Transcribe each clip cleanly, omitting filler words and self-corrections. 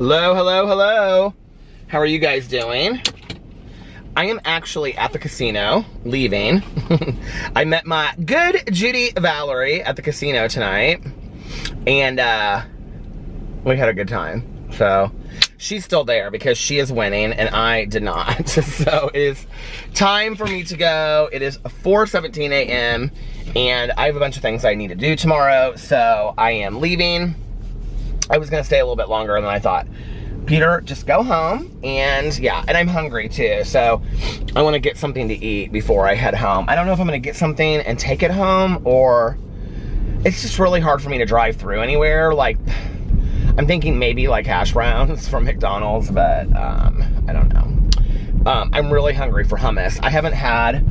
Hello, hello, hello. How are you guys doing? I am actually at the casino, leaving. I met my good Judy Valerie at the casino tonight, and we had a good time. So she's still there because she is winning and I did not. So it is time for me to go. It is 4:17 a.m. and I have a bunch of things I need to do tomorrow, so I am leaving. I was gonna stay a little bit longer and then I thought, Peter, just go home. And yeah, and I'm hungry too, so I want to get something to eat before I head home. I don't know if I'm gonna get something and take it home, or it's just really hard for me to drive through anywhere. Like, I'm thinking maybe like hash browns from McDonald's, but I don't know. I'm really hungry for hummus. I haven't had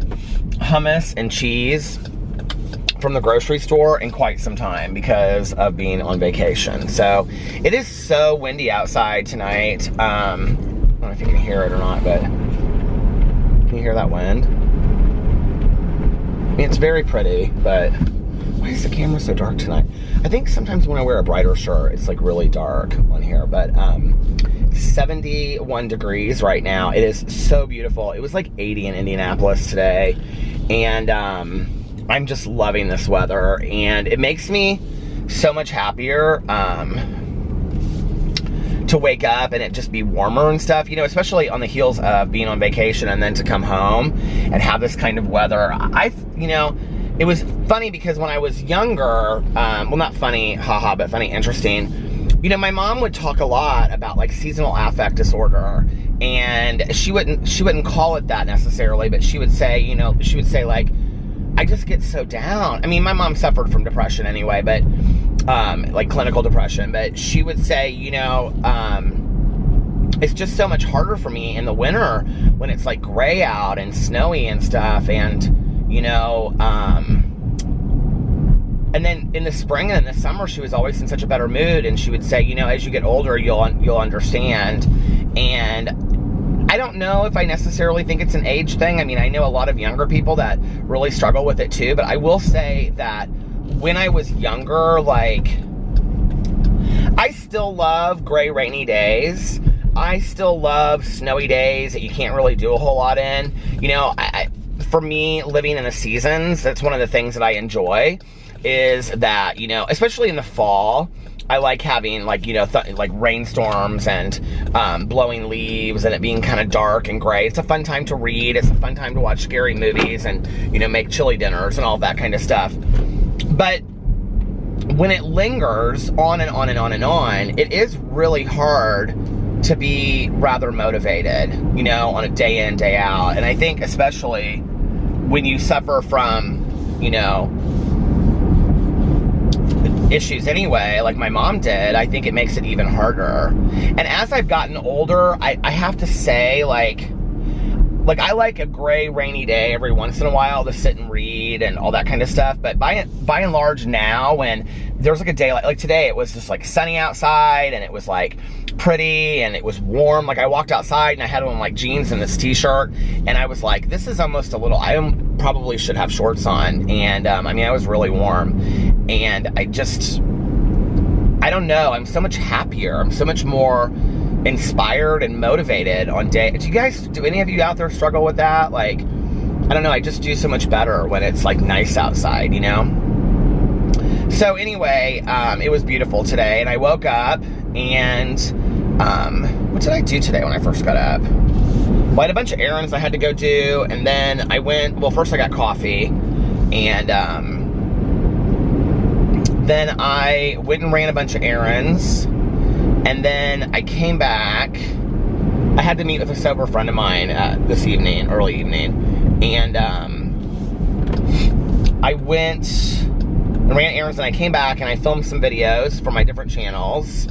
hummus and cheese from the grocery store in quite some time because of being on vacation. So it is so windy outside tonight. I don't know if you can hear it or not, but can you hear that wind? I mean, it's very pretty, but why is the camera so dark tonight? I think sometimes when I wear a brighter shirt, it's like really dark on here, but 71 degrees right now. It is so beautiful. It was like 80 in Indianapolis today, and I'm just loving this weather, and it makes me so much happier to wake up and it just be warmer and stuff, you know, especially on the heels of being on vacation and then to come home and have this kind of weather. You know, it was funny because when I was younger, well, not funny, haha, but funny, interesting. You know, my mom would talk a lot about like seasonal affect disorder, and she wouldn't call it that necessarily, but she would say, you know, she would say like, I just get so down. I mean, my mom suffered from depression anyway, but like clinical depression, but she would say, you know, it's just so much harder for me in the winter when it's like gray out and snowy and stuff, and you know, and then in the spring and in the summer, she was always in such a better mood, and she would say, you know, as you get older, you'll understand. And I don't know if I necessarily think it's an age thing. I mean, I know a lot of younger people that really struggle with it too, but I will say that when I was younger, like, I still love gray, rainy days. I still love snowy days that you can't really do a whole lot in. You know, for me, living in the seasons, that's one of the things that I enjoy, is that, you know, especially in the fall, I like having, like, you know, like rainstorms and blowing leaves and it being kind of dark and gray. It's a fun time to read. It's a fun time to watch scary movies and, you know, make chili dinners and all that kind of stuff. But when it lingers on and on and on and on, it is really hard to be rather motivated, you know, on a day in, day out. And I think especially when you suffer from, you know, issues anyway, like my mom did, I think it makes it even harder. And as I've gotten older, I have to say, like I like a gray, rainy day every once in a while to sit and read and all that kind of stuff. But by and large now, when there's like a day like today, it was just like sunny outside and it was like pretty and it was warm. Like I walked outside and I had on like jeans and this t-shirt, and I was like, this is almost a little, probably should have shorts on. And I mean, I was really warm, and I don't know, I'm so much happier. I'm so much more inspired and motivated on day. Do any of you out there struggle with that? Like, I don't know, I just do so much better when it's like nice outside, you know? So anyway, it was beautiful today, and I woke up and what did I do today when I first got up? Well, I had a bunch of errands I had to go do, and then I went, well, first I got coffee, and then I went and ran a bunch of errands, and then I came back. I had to meet with a sober friend of mine this evening, early evening, and I went and ran errands, and I came back and I filmed some videos for my different channels,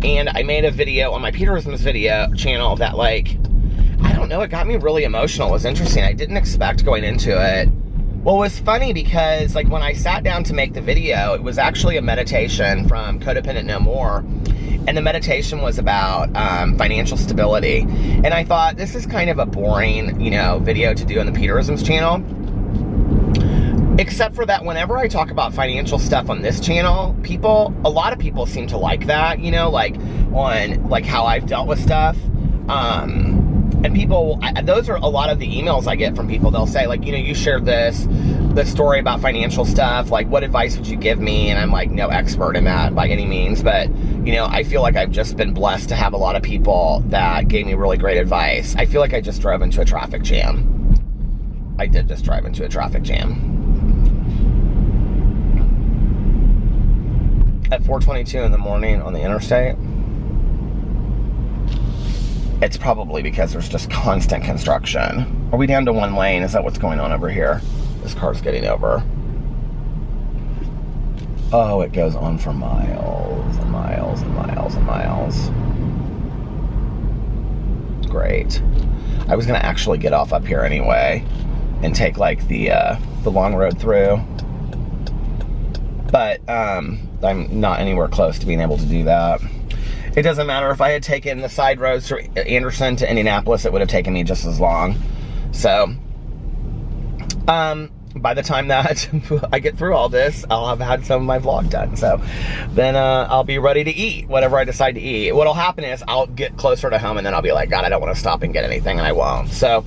and I made a video on my Peterisms video channel that, like, I don't know, it got me really emotional. It was interesting. I didn't expect going into it. Well, it was funny because, like, when I sat down to make the video, it was actually a meditation from Codependent No More, and the meditation was about financial stability. And I thought, this is kind of a boring, you know, video to do on the Peterisms channel. Except for that, whenever I talk about financial stuff on this channel, a lot of people seem to like that, you know, like on like how I've dealt with stuff. And people, those are a lot of the emails I get from people. They'll say like, you know, you shared this story about financial stuff. Like, what advice would you give me? And I'm like, no expert in that by any means. But, you know, I feel like I've just been blessed to have a lot of people that gave me really great advice. I feel like I just drove into a traffic jam. I did just drive into a traffic jam. At 4:22 in the morning on the interstate. It's probably because there's just constant construction. Are we down to one lane? Is that what's going on over here? This car's getting over. Oh, it goes on for miles and miles and miles and miles. Great. I was gonna actually get off up here anyway and take like the long road through. But I'm not anywhere close to being able to do that. It doesn't matter if I had taken the side roads from Anderson to Indianapolis, it would have taken me just as long. So, by the time that I get through all this, I'll have had some of my vlog done. So then I'll be ready to eat whatever I decide to eat. What'll happen is I'll get closer to home and then I'll be like, God, I don't want to stop and get anything, and I won't. So,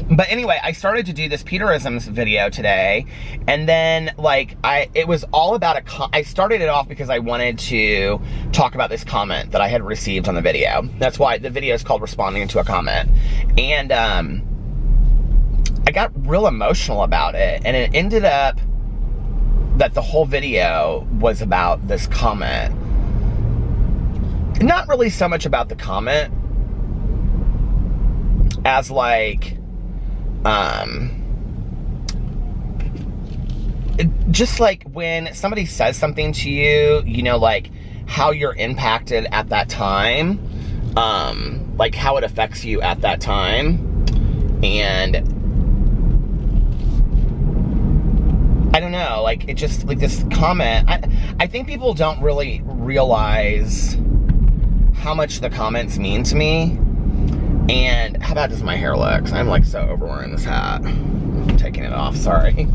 but anyway, I started to do this Peterisms video today, and then like it was all about I started it off because I wanted to talk about this comment that I had received on the video. That's why the video is called Responding to a Comment. And I got real emotional about it, and it ended up that the whole video was about this comment. Not really so much about the comment as like just like when somebody says something to you, you know, like how you're impacted at that time, like how it affects you at that time. And I don't know, like it just, like this comment, I think people don't really realize how much the comments mean to me. And how bad does my hair look? 'Cause I'm like so overwearing this hat. I'm taking it off, sorry.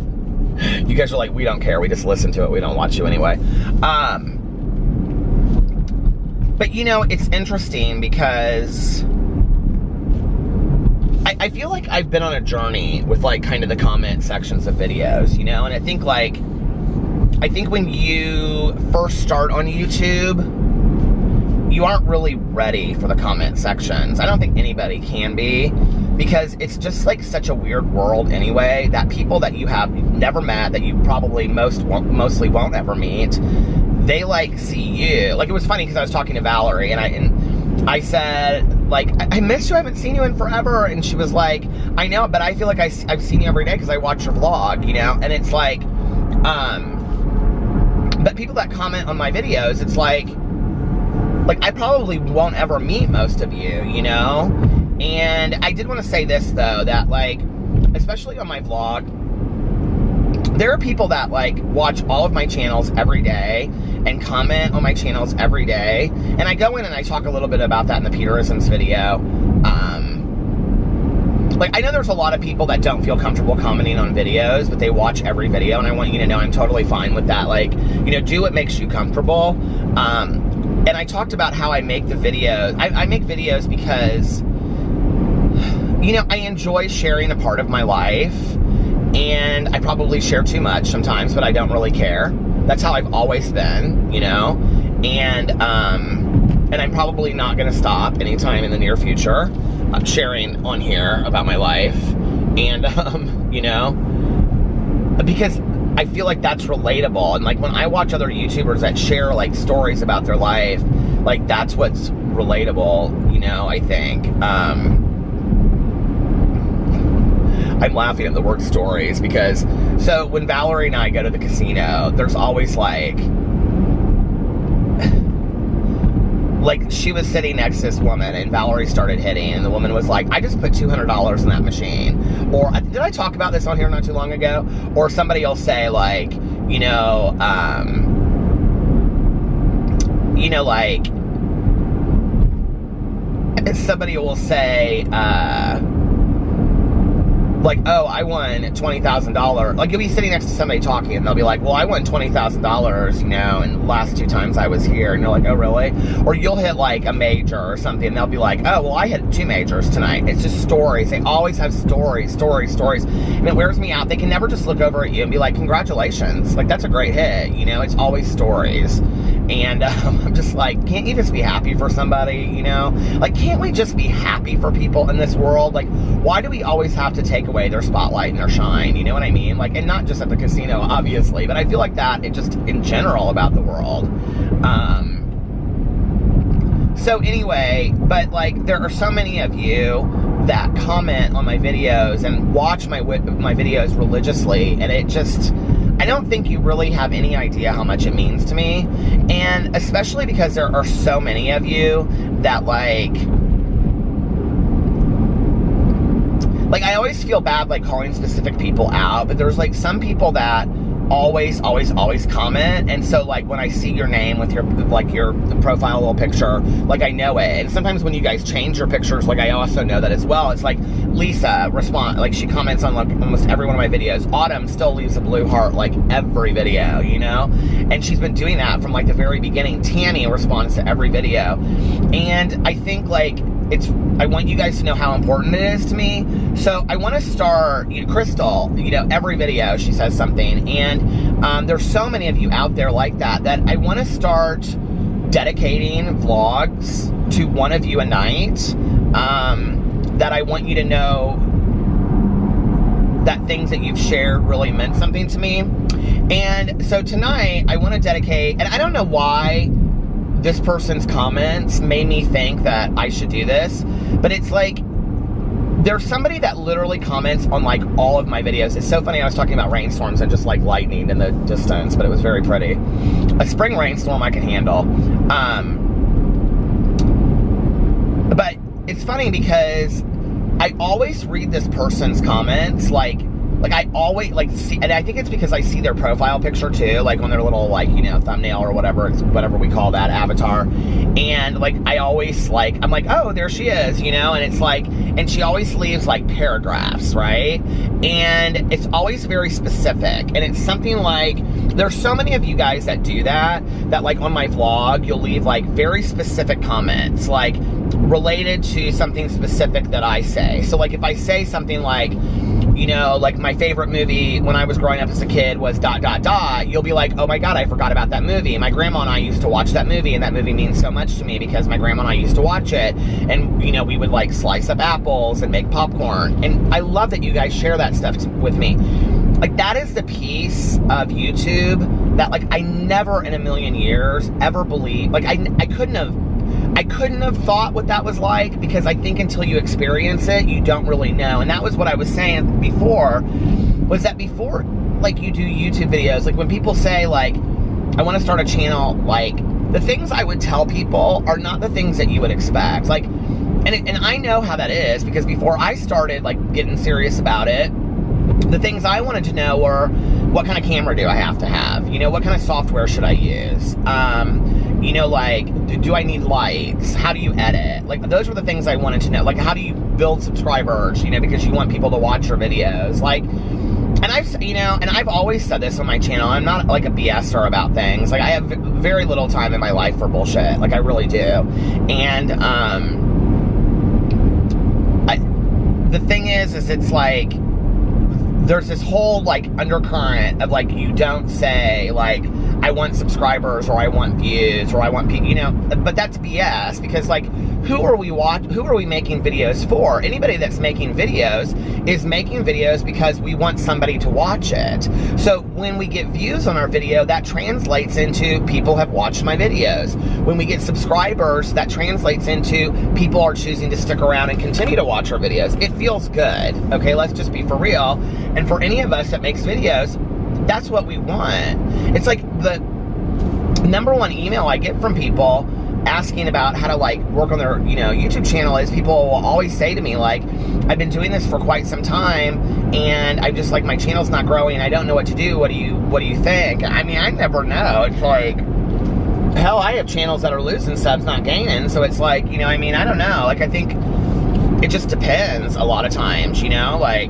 You guys are like, we don't care, we just listen to it, we don't watch you anyway. But you know, it's interesting because I feel like I've been on a journey with like kind of the comment sections of videos, you know? And I think when you first start on YouTube, you aren't really ready for the comment sections. I don't think anybody can be, because it's just like such a weird world anyway, that people that you have never met, that you probably mostly won't ever meet, they like see you. Like it was funny because I was talking to Valerie and I said like, I miss you, I haven't seen you in forever. And she was like, I know, but I feel like I've seen you every day because I watch your vlog, you know? And it's like, but people that comment on my videos, it's like I probably won't ever meet most of you, you know? And I did want to say this though, that like, especially on my vlog, there are people that like watch all of my channels every day and comment on my channels every day. And I go in and I talk a little bit about that in the Peterisms video. Like, I know there's a lot of people that don't feel comfortable commenting on videos, but they watch every video, and I want you to know I'm totally fine with that. Like, you know, do what makes you comfortable. And I talked about how I make the videos. I make videos because, you know, I enjoy sharing a part of my life, and I probably share too much sometimes, but I don't really care. That's how I've always been, you know? And I'm probably not gonna stop anytime in the near future sharing on here about my life. And, you know, because I feel like that's relatable. And like when I watch other YouTubers that share like stories about their life, like that's what's relatable, you know, I think. I'm laughing at the word stories because, so when Valerie and I go to the casino, there's always like she was sitting next to this woman and Valerie started hitting, and the woman was like, I just put $200 in that machine. Or, did I talk about this on here not too long ago? Or somebody will say like, you know, like, somebody will say, like, oh, I won $20,000. Like, you'll be sitting next to somebody talking, and they'll be like, well, I won $20,000, you know, in the last 2 times I was here. And you're like, oh, really? Or you'll hit, like, a major or something, and they'll be like, oh, well, I hit 2 majors tonight. It's just stories. They always have stories. And it wears me out. They can never just look over at you and be like, congratulations. Like, that's a great hit. You know, it's always stories. And I'm just like, can't you just be happy for somebody, you know? Like, can't we just be happy for people in this world? Like, why do we always have to take away their spotlight and their shine? You know what I mean? Like, and not just at the casino, obviously, but I feel like that, it just in general about the world. So anyway, but like, there are so many of you that comment on my videos and watch my videos religiously, and it just, I don't think you really have any idea how much it means to me. And especially because there are so many of you that like I always feel bad like calling specific people out, but there's like some people that always comment, and so like when I see your name with your like your profile little picture, like I know it. And sometimes when you guys change your pictures, like I also know that as well. It's like Lisa like she comments on like almost every one of my videos. Autumn still leaves a blue heart like every video, you know, and she's been doing that from like the very beginning. Tammy responds to every video, and I think like I want you guys to know how important it is to me. So I want to start, you know, Crystal, you know, every video she says something, and there's so many of you out there like that I want to start dedicating vlogs to one of you a night, that I want you to know that things that you've shared really meant something to me. And so tonight I want to dedicate, and I don't know why this person's comments made me think that I should do this, but it's like, there's somebody that literally comments on like all of my videos. It's so funny, I was talking about rainstorms and just like lightning in the distance, but it was very pretty. A spring rainstorm I can handle. But it's funny because I always read this person's comments, like I always like see, and I think it's because I see their profile picture too, like on their little like, you know, thumbnail or whatever we call that, avatar. And like I always like, I'm like, oh, there she is, you know. And it's like, and she always leaves like paragraphs, right? And it's always very specific, and it's something like, there's so many of you guys that do that like on my vlog you'll leave like very specific comments, like related to something specific that I say. So like if I say something like, you know, like my favorite movie when I was growing up as a kid was ... you'll be like, oh my god, I forgot about that movie. My grandma and I used to watch that movie, and that movie means so much to me because my grandma and I used to watch it. And, you know, we would like slice up apples and make popcorn. And I love that you guys share that stuff with me. Like, that is the piece of YouTube that like I never in a million years ever believed. Like I couldn't have thought what that was like, because I think until you experience it, you don't really know. And that was what I was saying before, was that before, like, you do YouTube videos, like when people say like, I want to start a channel, like the things I would tell people are not the things that you would expect. Like, and I know how that is, because before I started like getting serious about it, the things I wanted to know were, what kind of camera do I have to have? You know, what kind of software should I use? You know, like, do I need lights? How do you edit? Like, those were the things I wanted to know. Like, how do you build subscribers? You know, because you want people to watch your videos. Like, and I've always said this on my channel. I'm not like a BSer about things. Like, I have very little time in my life for bullshit. Like, I really do. And, the thing is it's like, there's this whole like undercurrent of like, you don't say like, I want subscribers or I want views or I want people, you know, but that's BS, because like, who are we making videos for? Anybody that's making videos is making videos because we want somebody to watch it. So when we get views on our video, that translates into people have watched my videos. When we get subscribers, that translates into people are choosing to stick around and continue to watch our videos. It feels good, okay? Let's just be for real. And for any of us that makes videos, that's what we want. It's like the #1 email I get from people asking about how to like work on their, you know, YouTube channel is people will always say to me like, I've been doing this for quite some time and I just like, my channel's not growing. I don't know what to do. What do you think? I mean, I never know. It's like, hell, I have channels that are losing subs, not gaining. So it's like, you know, I mean, I don't know. Like, I think it just depends a lot of times, you know, like,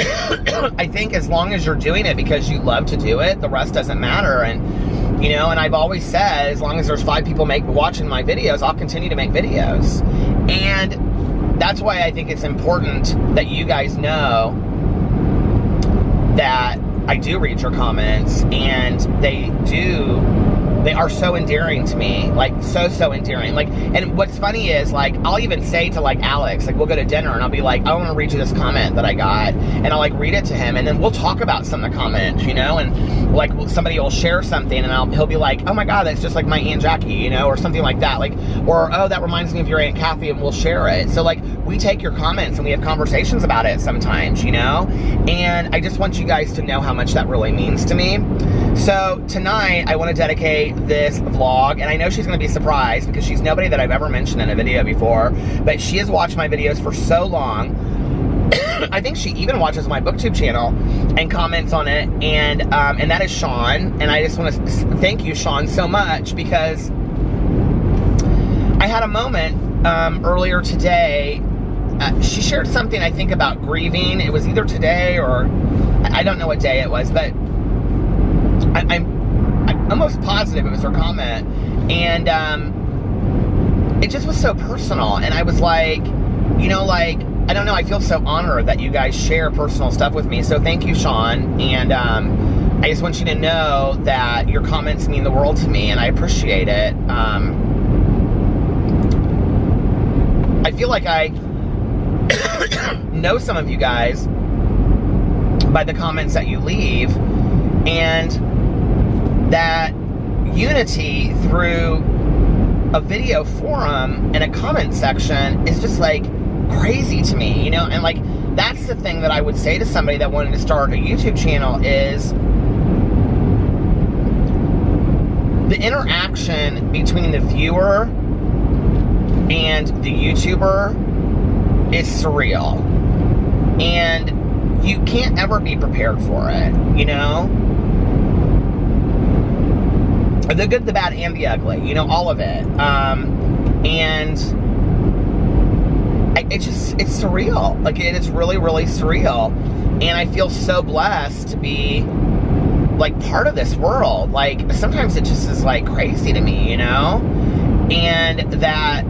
I think as long as you're doing it because you love to do it, the rest doesn't matter. And, you know, and I've always said, as long as there's 5 people watching my videos, I'll continue to make videos. And that's why I think it's important that you guys know that I do read your comments, and they are so endearing to me, like so endearing. Like, and what's funny is, like, I'll even say to, like, Alex, like, we'll go to dinner and I'll be like, I want to read you this comment that I got, and I'll, like, read it to him, and then we'll talk about some of the comments, you know, and, like, somebody will share something, and he'll be like, oh my God, that's just like my Aunt Jackie, you know, or something like that, like, or, oh, that reminds me of your Aunt Kathy, and we'll share it. So, like, we take your comments and we have conversations about it sometimes, you know, and I just want you guys to know how much that really means to me. So tonight I want to dedicate this vlog, and I know she's going to be surprised because she's nobody that I've ever mentioned in a video before, but she has watched my videos for so long. I think she even watches my booktube channel and comments on it, and that is Sean. And I just want to thank you, Sean, so much, because I had a moment earlier today. She shared something, I think, about grieving. It was either today or I don't know what day it was, but I'm almost positive it was her comment, and it just was so personal, and I was like, you know, like, I don't know, I feel so honored that you guys share personal stuff with me, so thank you, Sean, and I just want you to know that your comments mean the world to me, and I appreciate it. I feel like I know some of you guys by the comments that you leave, and that unity through a video forum and a comment section is just, like, crazy to me, you know. And, like, that's the thing that I would say to somebody that wanted to start a YouTube channel, is the interaction between the viewer and the YouTuber is surreal, and you can't ever be prepared for it, you know. The good, the bad, and the ugly, you know, all of it. And it's surreal. Like, it is really, really surreal. And I feel so blessed to be, like, part of this world. Like, sometimes it just is, like, crazy to me, you know? And that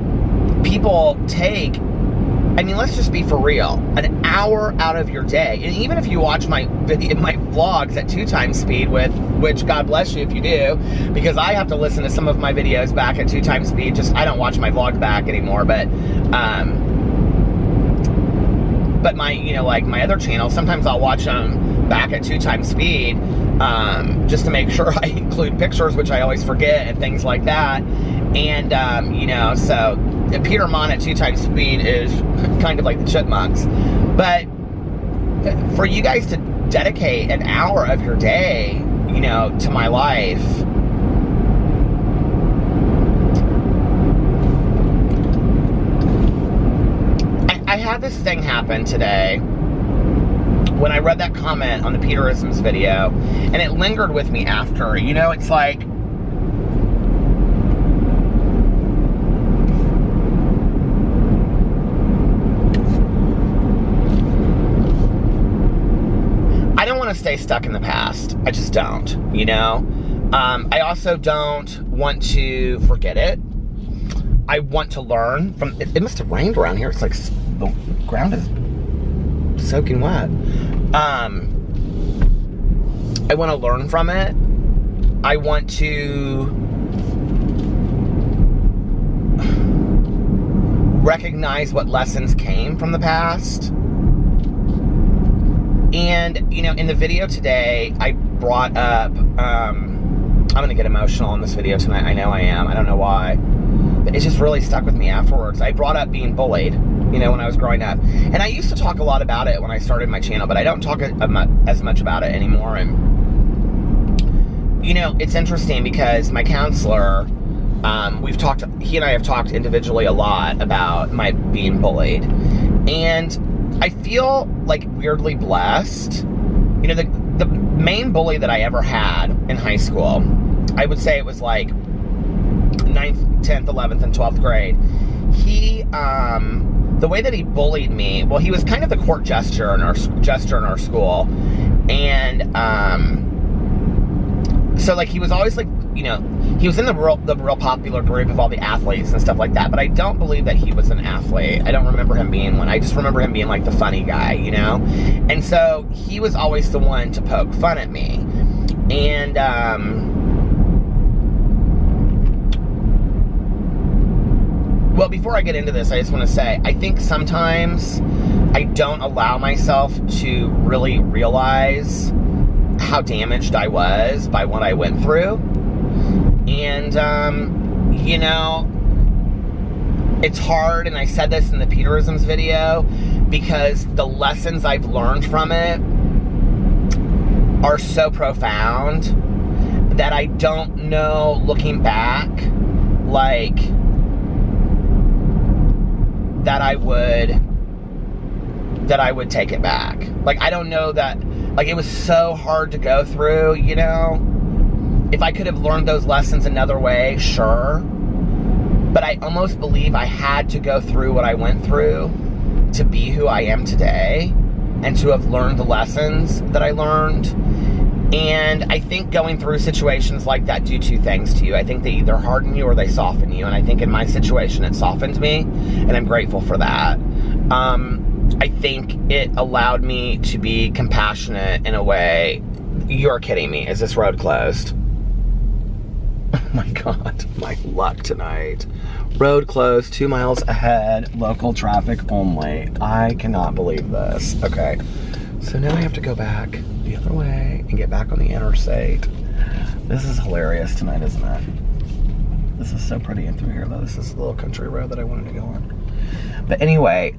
people take, I mean, let's just be for real, an hour out of your day. And even if you watch my vlogs at 2 times speed, which God bless you if you do, because I have to listen to some of my videos back at 2 times speed. Just, I don't watch my vlogs back anymore, but my, you know, like, my other channel, sometimes I'll watch them back at 2 times speed, just to make sure I include pictures, which I always forget, and things like that. And, you know, so Peter Monn at 2 times speed is kind of like the Chipmunks. But for you guys to dedicate an hour of your day, you know, to my life, I had this thing happen today when I read that comment on the Peterisms video, and it lingered with me after. You know, it's like, I don't want to stay stuck in the past. I just don't, you know? I also don't want to forget it. I want to learn from it. It must have rained around here. It's like the ground is soaking wet. I want to learn from it. I want to recognize what lessons came from the past. And, you know, in the video today, I brought up, I'm going to get emotional on this video tonight. I know I am. I don't know why. But it just really stuck with me afterwards. I brought up being bullied, you know, when I was growing up. And I used to talk a lot about it when I started my channel, but I don't talk as much about it anymore. And, you know, it's interesting because my counselor, he and I have talked individually a lot about my being bullied. And I feel, like, weirdly blessed. You know, the main bully that I ever had in high school, I would say it was like 9th, 10th, 11th, and 12th grade. he, the way that he bullied me, well, he was kind of the court jester in our school. And, so, like, he was always, like, you know, he was in the real popular group of all the athletes and stuff like that, but I don't believe that he was an athlete. I don't remember him being one. I just remember him being, like, the funny guy, you know? And so, he was always the one to poke fun at me. And, well, before I get into this, I just want to say, I think sometimes I don't allow myself to really realize how damaged I was by what I went through. And, you know, it's hard, and I said this in the Peterisms video, because the lessons I've learned from it are so profound that I don't know, looking back, like, that I would take it back. Like, I don't know that, like, it was so hard to go through, you know? If I could have learned those lessons another way, sure. But I almost believe I had to go through what I went through to be who I am today, and to have learned the lessons that I learned. And I think going through situations like that do two things to you. I think they either harden you or they soften you. And I think in my situation, it softened me, and I'm grateful for that. I think it allowed me to be compassionate in a way. You're kidding me. Is this road closed? Oh my God, my luck tonight. Road closed, 2 miles ahead, local traffic only. I cannot believe this. Okay, so now I have to go back the other way and get back on the interstate. This is hilarious tonight, isn't it? This is so pretty in through here, though. This is the little country road that I wanted to go on. But anyway,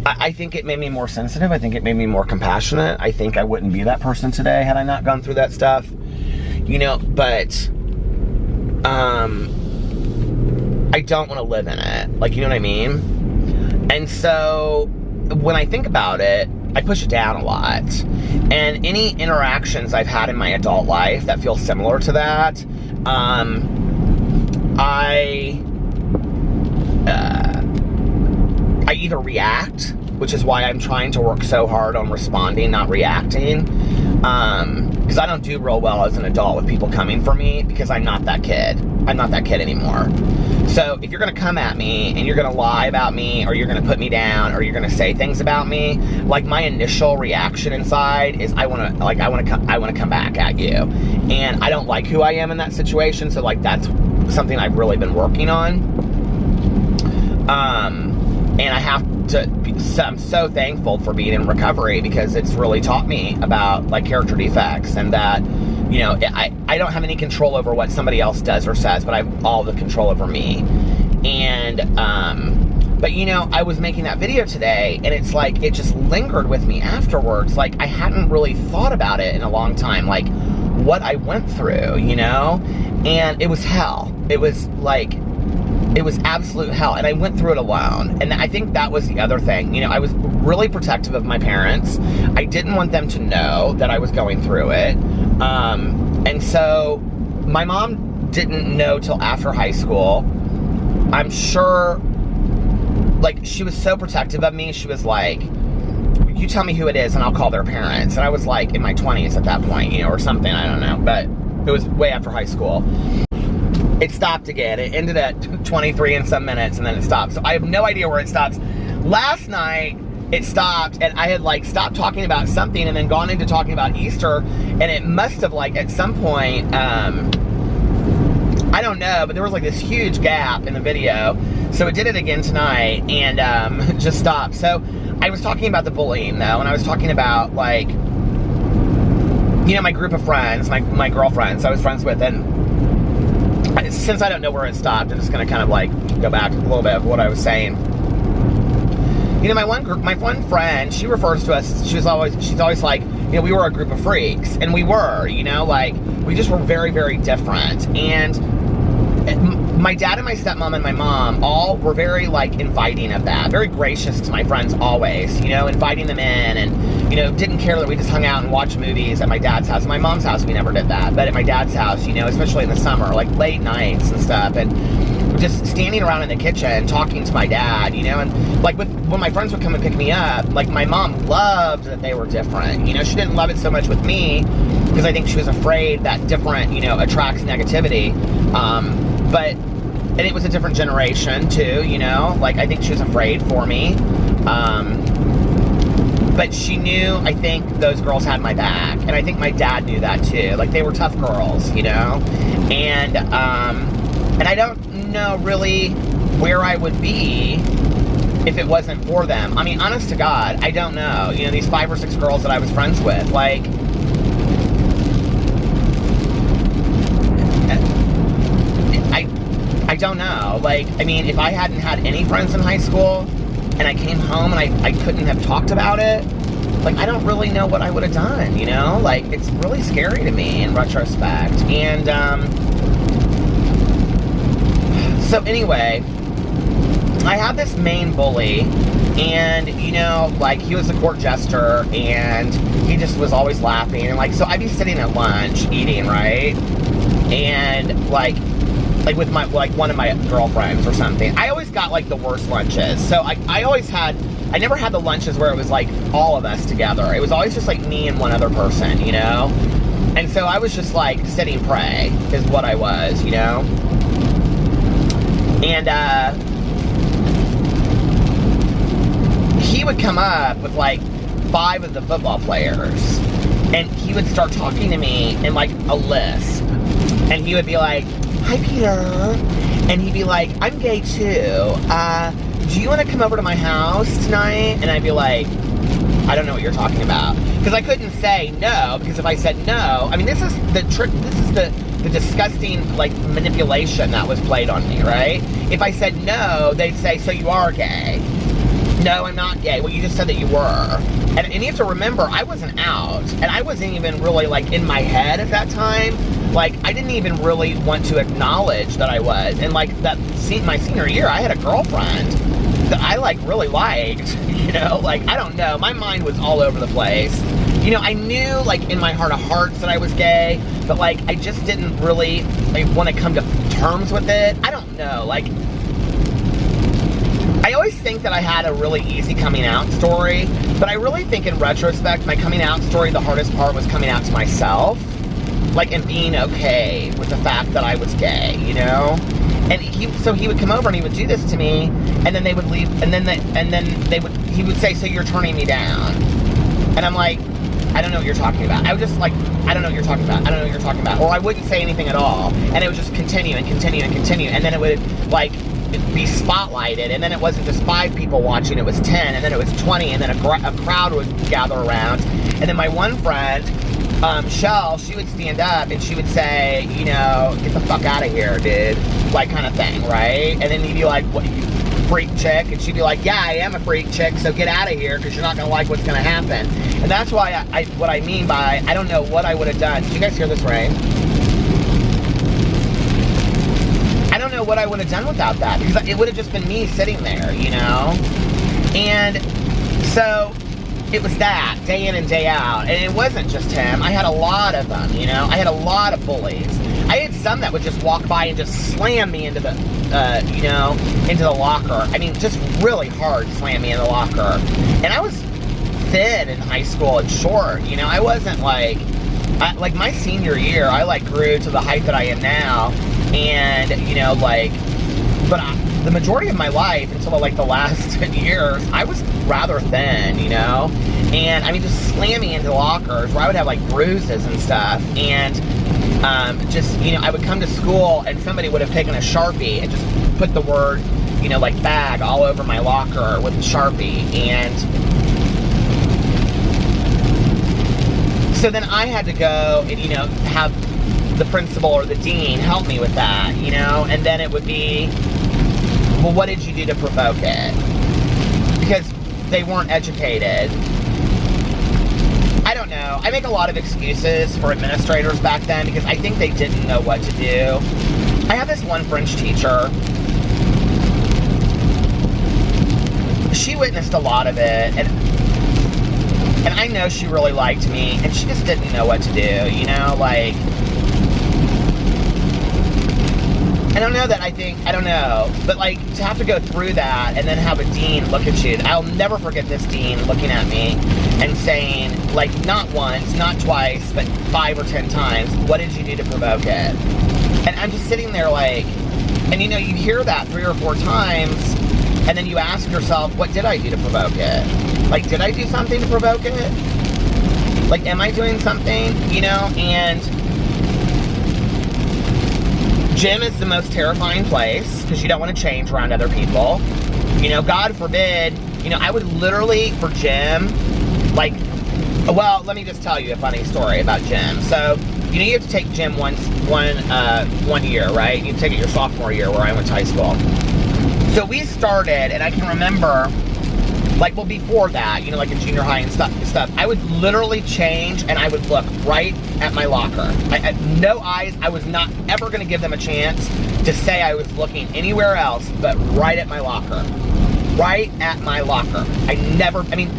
I think it made me more sensitive. I think it made me more compassionate. I think I wouldn't be that person today had I not gone through that stuff. You know, but I don't want to live in it. Like, you know what I mean? And so when I think about it, I push it down a lot. And any interactions I've had in my adult life that feel similar to that, I either react, which is why I'm trying to work so hard on responding, not reacting. Because I don't do real well as an adult with people coming for me, because I'm not that kid. I'm not that kid anymore. So if you're gonna come at me and you're gonna lie about me, or you're gonna put me down, or you're gonna say things about me, like, my initial reaction inside is I wanna come back at you. And I don't like who I am in that situation, so, like, that's something I've really been working on. And I have to I'm so thankful for being in recovery, because it's really taught me about, like, character defects, and that, you know, I don't have any control over what somebody else does or says, but I have all the control over me. And, but, you know, I was making that video today, and it's like, it just lingered with me afterwards. Like, I hadn't really thought about it in a long time, like, what I went through, you know? And it was hell. It was, like, it was absolute hell, and I went through it alone. And I think that was the other thing. You know, I was really protective of my parents. I didn't want them to know that I was going through it. And so my mom didn't know till after high school. I'm sure, like, she was so protective of me. She was like, you tell me who it is and I'll call their parents. And I was, like, in my 20s at that point, you know, or something, I don't know. But it was way after high school. It stopped again. It ended at 23 and some minutes, and then it stopped. So I have no idea where it stops. Last night, it stopped, and I had, like, stopped talking about something and then gone into talking about Easter, and it must have, like, at some point, I don't know, but there was, like, this huge gap in the video. So it did it again tonight, and just stopped. So I was talking about the bullying, though, and I was talking about, like, you know, my group of friends, my girlfriends I was friends with, and since I don't know where it stopped, I'm just going to kind of, like, go back a little bit of what I was saying. You know, my one friend, she refers to us, she's always like, you know, we were a group of freaks. And we were, you know, like, we just were very, very different. And my dad and my stepmom and my mom all were very, like, inviting of that. Very gracious to my friends always, you know, inviting them in and, you know, didn't care that we just hung out and watched movies at my dad's house. At my mom's house, we never did that. But at my dad's house, you know, especially in the summer, like, late nights and stuff. And just standing around in the kitchen talking to my dad, you know, and like when my friends would come and pick me up, like my mom loved that they were different. You know, she didn't love it so much with me because I think she was afraid that different, you know, attracts negativity. And it was a different generation too, you know, like I think she was afraid for me. But she knew, I think, those girls had my back. And I think my dad knew that too. Like they were tough girls, you know, and I don't know really where I would be if it wasn't for them. I mean, honest to God, I don't know. You know, these 5 or 6 girls that I was friends with, like, I don't know. Like, I mean, if I hadn't had any friends in high school and I came home and I couldn't have talked about it, like, I don't really know what I would have done, you know? Like, it's really scary to me in retrospect. And, so anyway, I had this main bully, and, you know, like, he was a court jester, and he just was always laughing, and, like, so I'd be sitting at lunch, eating, right, and, like with my, like, one of my girlfriends or something. I always got, like, the worst lunches, so I never had the lunches where it was, like, all of us together. It was always just, like, me and one other person, you know, and so I was just, like, sitting prey, is what I was, you know. And, he would come up with, like, 5 of the football players, and he would start talking to me in, like, a lisp, and he would be like, "Hi, Peter," and he'd be like, "I'm gay, too, do you want to come over to my house tonight?" And I'd be like, "I don't know what you're talking about," because I couldn't say no, because if I said no, I mean, this is the trick, this is the disgusting, like, manipulation that was played on me, right? If I said no, they'd say, "So you are gay." "No, I'm not gay." "Well, you just said that you were." And you have to remember, I wasn't out, and I wasn't even really, like, in my head at that time. Like, I didn't even really want to acknowledge that I was. And, like, my senior year, I had a girlfriend that I, like, really liked, you know? Like, I don't know. My mind was all over the place. You know, I knew, like, in my heart of hearts that I was gay, but, like, I just didn't really, like, want to come to terms with it. I don't know. Like, I always think that I had a really easy coming out story, but I really think in retrospect, my coming out story, the hardest part was coming out to myself. Like, and being okay with the fact that I was gay, you know? And so he would come over and he would do this to me, and then they would leave, and then he would say, "So you're turning me down?" And I'm like, "I don't know what you're talking about." I would just, like, "I don't know what you're talking about. I don't know what you're talking about." Or I wouldn't say anything at all, and it would just continue and continue and continue, and then it would, like, be spotlighted, and then it wasn't just 5 people watching, it was 10, and then it was 20, and then a crowd would gather around, and then my one friend, Shell, she would stand up and she would say, you know, "Get the fuck out of here, dude," like, kind of thing, right? And then he'd be like, "What, you freak chick?" And she'd be like, "Yeah, I am a freak chick, so get out of here, because you're not gonna like what's gonna happen." And that's why what I mean by, I don't know what I would have done. Did you guys hear this rain? I don't know what I would have done without that, because it would have just been me sitting there, you know? And so it was that, day in and day out. And it wasn't just him. I had a lot of them, you know? I had a lot of bullies. I had some that would just walk by and just slam me into the, you know, into the locker. I mean, just really hard slam me in the locker. And I was thin in high school and short, you know? I wasn't like my senior year, I, like, grew to the height that I am now. And, you know, like, but the majority of my life, until, like, the last years, I was rather thin, you know? And, I mean, just slamming into lockers where I would have, like, bruises and stuff. And, just, you know, I would come to school and somebody would have taken a Sharpie and just put the word, you know, like, bag all over my locker with a Sharpie. And so then I had to go and, you know, have the principal or the dean help me with that, you know? And then it would be, "Well, what did you do to provoke it?" Because they weren't educated. I don't know. I make a lot of excuses for administrators back then because I think they didn't know what to do. I have this one French teacher. She witnessed a lot of it, and I know she really liked me, and she just didn't know what to do, you know, like, I don't know, but like, to have to go through that, and then have a dean look at you, I'll never forget this dean looking at me, and saying, like, not once, not twice, but 5 or 10 times, what did you do to provoke it? And I'm just sitting there like, and you know, you hear that 3 or 4 times, and then you ask yourself, what did I do to provoke it? Like, did I do something to provoke it? Like, am I doing something? You know, and gym is the most terrifying place, because you don't want to change around other people. You know, God forbid, you know, I would literally, for gym, like, well, let me just tell you a funny story about gym. So, you know, you have to take gym one year, right? You take it your sophomore year, where I went to high school. So we started, and I can remember, like, well, before that, you know, like in junior high and stuff, I would literally change, and I would look right at my locker. I had no eyes. I was not ever going to give them a chance to say I was looking anywhere else, but right at my locker. Right at my locker. I mean,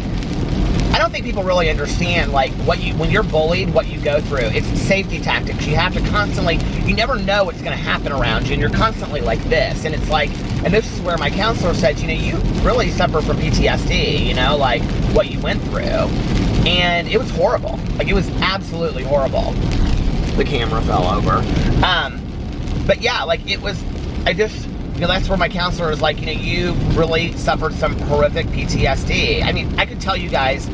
I don't think people really understand, like, when you're bullied, what you go through. It's safety tactics. You have to constantly, you never know what's going to happen around you, and you're constantly like this. And it's like, and this is where my counselor said, you know, you really suffer from PTSD, you know, like, what you went through. And it was horrible. Like, it was absolutely horrible. The camera fell over. But yeah, like, it was, you know, that's where my counselor was like, you know, you really suffered some horrific PTSD. I mean, I could tell you guys,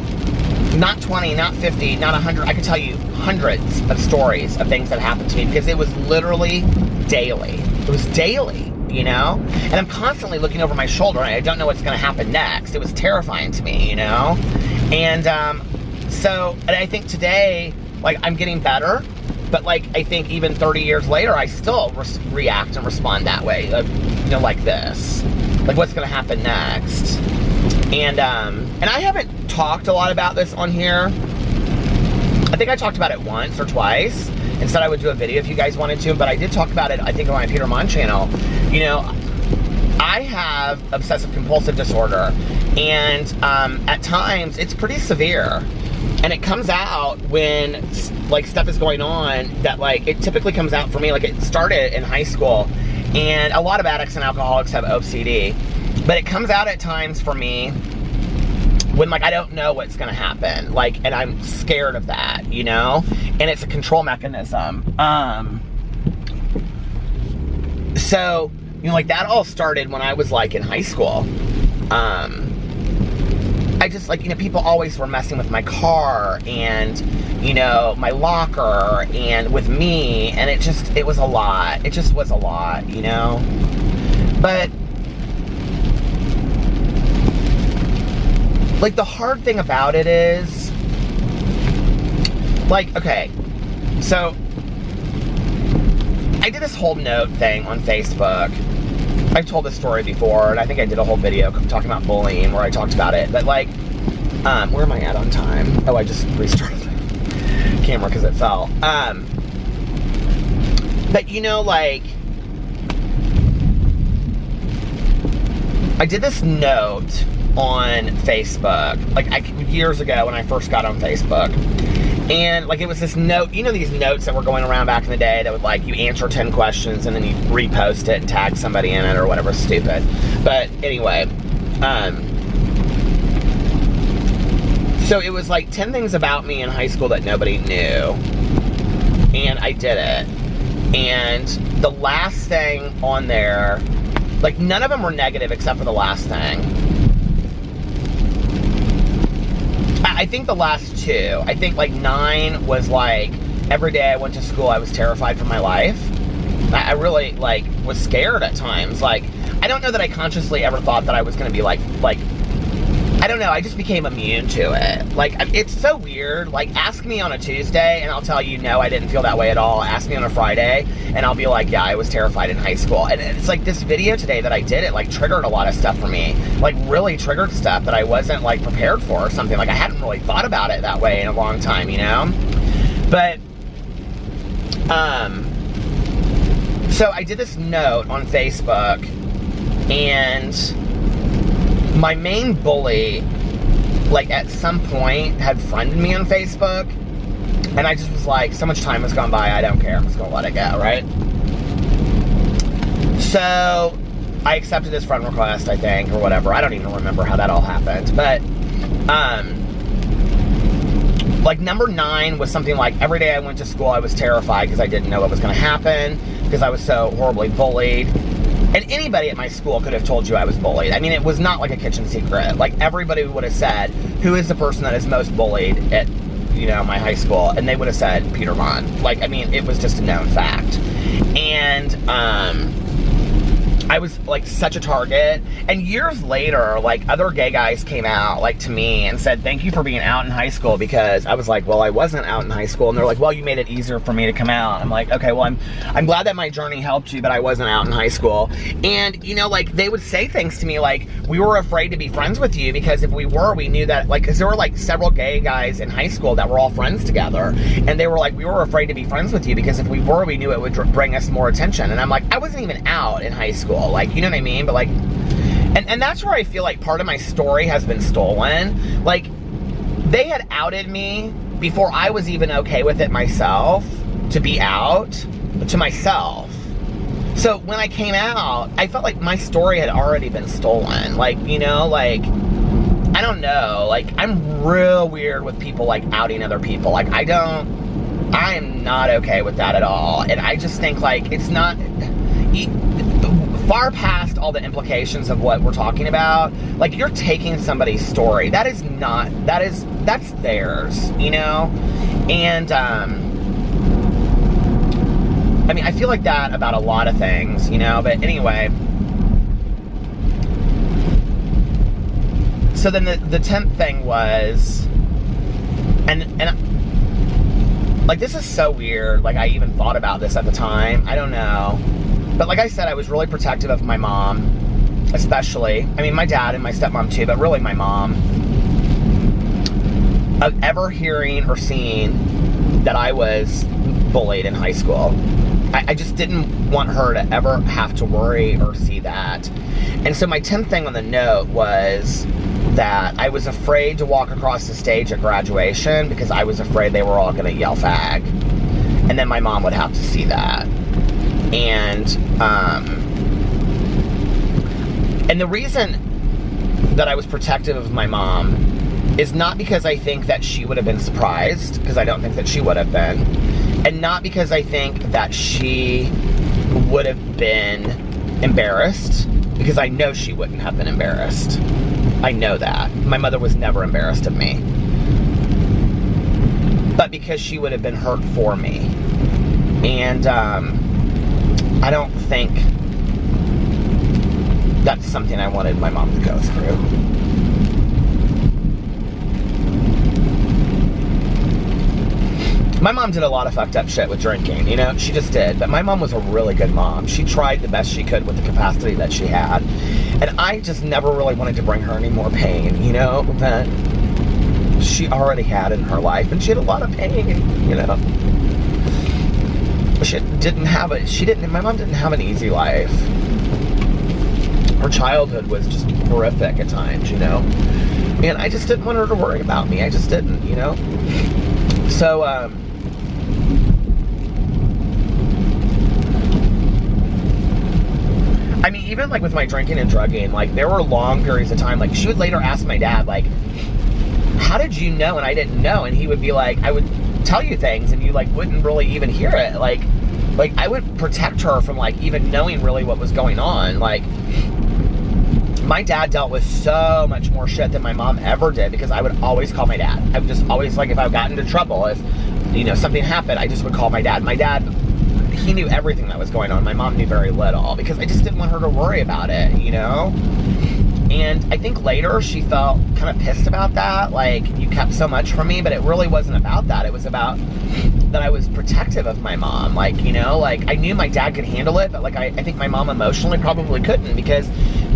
not 20, not 50, not 100, I could tell you hundreds of stories of things that happened to me, because it was literally daily. It was daily, you know? And I'm constantly looking over my shoulder, and I don't know what's going to happen next. It was terrifying to me, you know? And so, and I think today, like, I'm getting better. But, like, I think even 30 years later, I still react and respond that way. You know, like this. Like, what's going to happen next? And I haven't talked a lot about this on here. I think I talked about it once or twice. And said I would do a video if you guys wanted to. But I did talk about it, I think, on my Peter Monn channel. You know, I have obsessive compulsive disorder. And at times, it's pretty severe. And it comes out when, like, stuff is going on that, like, it typically comes out for me, like, it started in high school, and a lot of addicts and alcoholics have OCD, but it comes out at times for me when, like, I don't know what's gonna happen, like, and I'm scared of that, you know, and it's a control mechanism. So, you know, like, that all started when I was, like, in high school. I just, like, you know, people always were messing with my car and, you know, my locker and with me, and it was a lot. It just was a lot, you know? But, like, the hard thing about it is, like, okay, so, I did this whole note thing on Facebook. I've told this story before, and I think I did a whole video talking about bullying where I talked about it, but, like, where am I at on time? Oh, I just restarted the camera because it fell. But, you know, like, I did this note on Facebook, like, years ago when I first got on Facebook. And, like, it was this note, you know these notes that were going around back in the day that would, like, you answer 10 questions and then you repost it and tag somebody in it or whatever, stupid. But, anyway, so it was, like, 10 things about me in high school that nobody knew. And I did it. And the last thing on there, like, none of them were negative except for the last thing. I think the last 2. I think, like, 9 was, like, every day I went to school, I was terrified for my life. I really, like, was scared at times. Like, I don't know that I consciously ever thought that I was going to be, like, I don't know, I just became immune to it. Like, it's so weird. Like, ask me on a Tuesday, and I'll tell you, no, I didn't feel that way at all. Ask me on a Friday, and I'll be like, yeah, I was terrified in high school. And it's like, this video today that I did, it, like, triggered a lot of stuff for me. Like, really triggered stuff that I wasn't, like, prepared for or something. Like, I hadn't really thought about it that way in a long time, you know? But, So I did this note on Facebook, and my main bully, like, at some point had friended me on Facebook, and I just was like, so much time has gone by, I don't care, I'm just gonna let it go, right? So I accepted his friend request, I think, or whatever. I don't even remember how that all happened. But, like, number 9 was something like, every day I went to school, I was terrified because I didn't know what was going to happen, because I was so horribly bullied. And anybody at my school could have told you I was bullied. I mean, it was not like a kitchen secret. Like, everybody would have said, who is the person that is most bullied at, you know, my high school? And they would have said Peter Monn. Like, I mean, it was just a known fact. And, I was, like, such a target. And years later, like, other gay guys came out, like, to me and said, thank you for being out in high school, because I was like, well, I wasn't out in high school. And they're like, well, you made it easier for me to come out. I'm like, okay, well, I'm glad that my journey helped you, but I wasn't out in high school. And, you know, like, they would say things to me like, we were afraid to be friends with you, because if we were, we knew that, like, because there were, like, several gay guys in high school that were all friends together. And they were like, we were afraid to be friends with you, because if we were, we knew it would bring us more attention. And I'm like, I wasn't even out in high school. Like, you know what I mean? But, like, and that's where I feel like part of my story has been stolen. Like, they had outed me before I was even okay with it myself, to be out to myself. So when I came out, I felt like my story had already been stolen. Like, you know, like, I don't know, like, I'm real weird with people, like, outing other people. Like, I'm not okay with that at all. And I just think, like, it's not far past all the implications of what we're talking about. Like, you're taking somebody's story. That's theirs, you know? And, I mean, I feel like that about a lot of things, you know? But anyway. So then the 10th thing was, and like, this is so weird. Like, I even thought about this at the time. I don't know. But like I said, I was really protective of my mom, especially. I mean, my dad and my stepmom too, but really my mom. Of ever hearing or seeing that I was bullied in high school. I just didn't want her to ever have to worry or see that. And so my 10th thing on the note was that I was afraid to walk across the stage at graduation, because I was afraid they were all going to yell fag. And then my mom would have to see that. And the reason that I was protective of my mom is not because I think that she would have been surprised, because I don't think that she would have been, and not because I think that she would have been embarrassed, because I know she wouldn't have been embarrassed. I know that. My mother was never embarrassed of me. But because she would have been hurt for me. And, I don't think that's something I wanted my mom to go through. My mom did a lot of fucked up shit with drinking, you know? She just did. But my mom was a really good mom. She tried the best she could with the capacity that she had. And I just never really wanted to bring her any more pain, you know, that she already had in her life. And she had a lot of pain, you know? My mom didn't have an easy life. Her childhood was just horrific at times, you know? And I just didn't want her to worry about me. I just didn't, you know? So, I mean, even, like, with my drinking and drugging, like, there were long periods of time, like, she would later ask my dad, like, how did you know? And I didn't know. And he would be like, I would tell you things and you, like, wouldn't really even hear it. Like I would protect her from, like, even knowing really what was going on. Like, my dad dealt with so much more shit than my mom ever did, because I would always call my dad. I would just always, like, if I got into trouble, if, you know, something happened, I just would call my dad. My dad, he knew everything that was going on. My mom knew very little, because I just didn't want her to worry about it, you know? And I think later she felt kind of pissed about that. Like, you kept so much from me, but it really wasn't about that. It was about that I was protective of my mom. Like, you know, like, I knew my dad could handle it, but, like, I think my mom emotionally probably couldn't, because,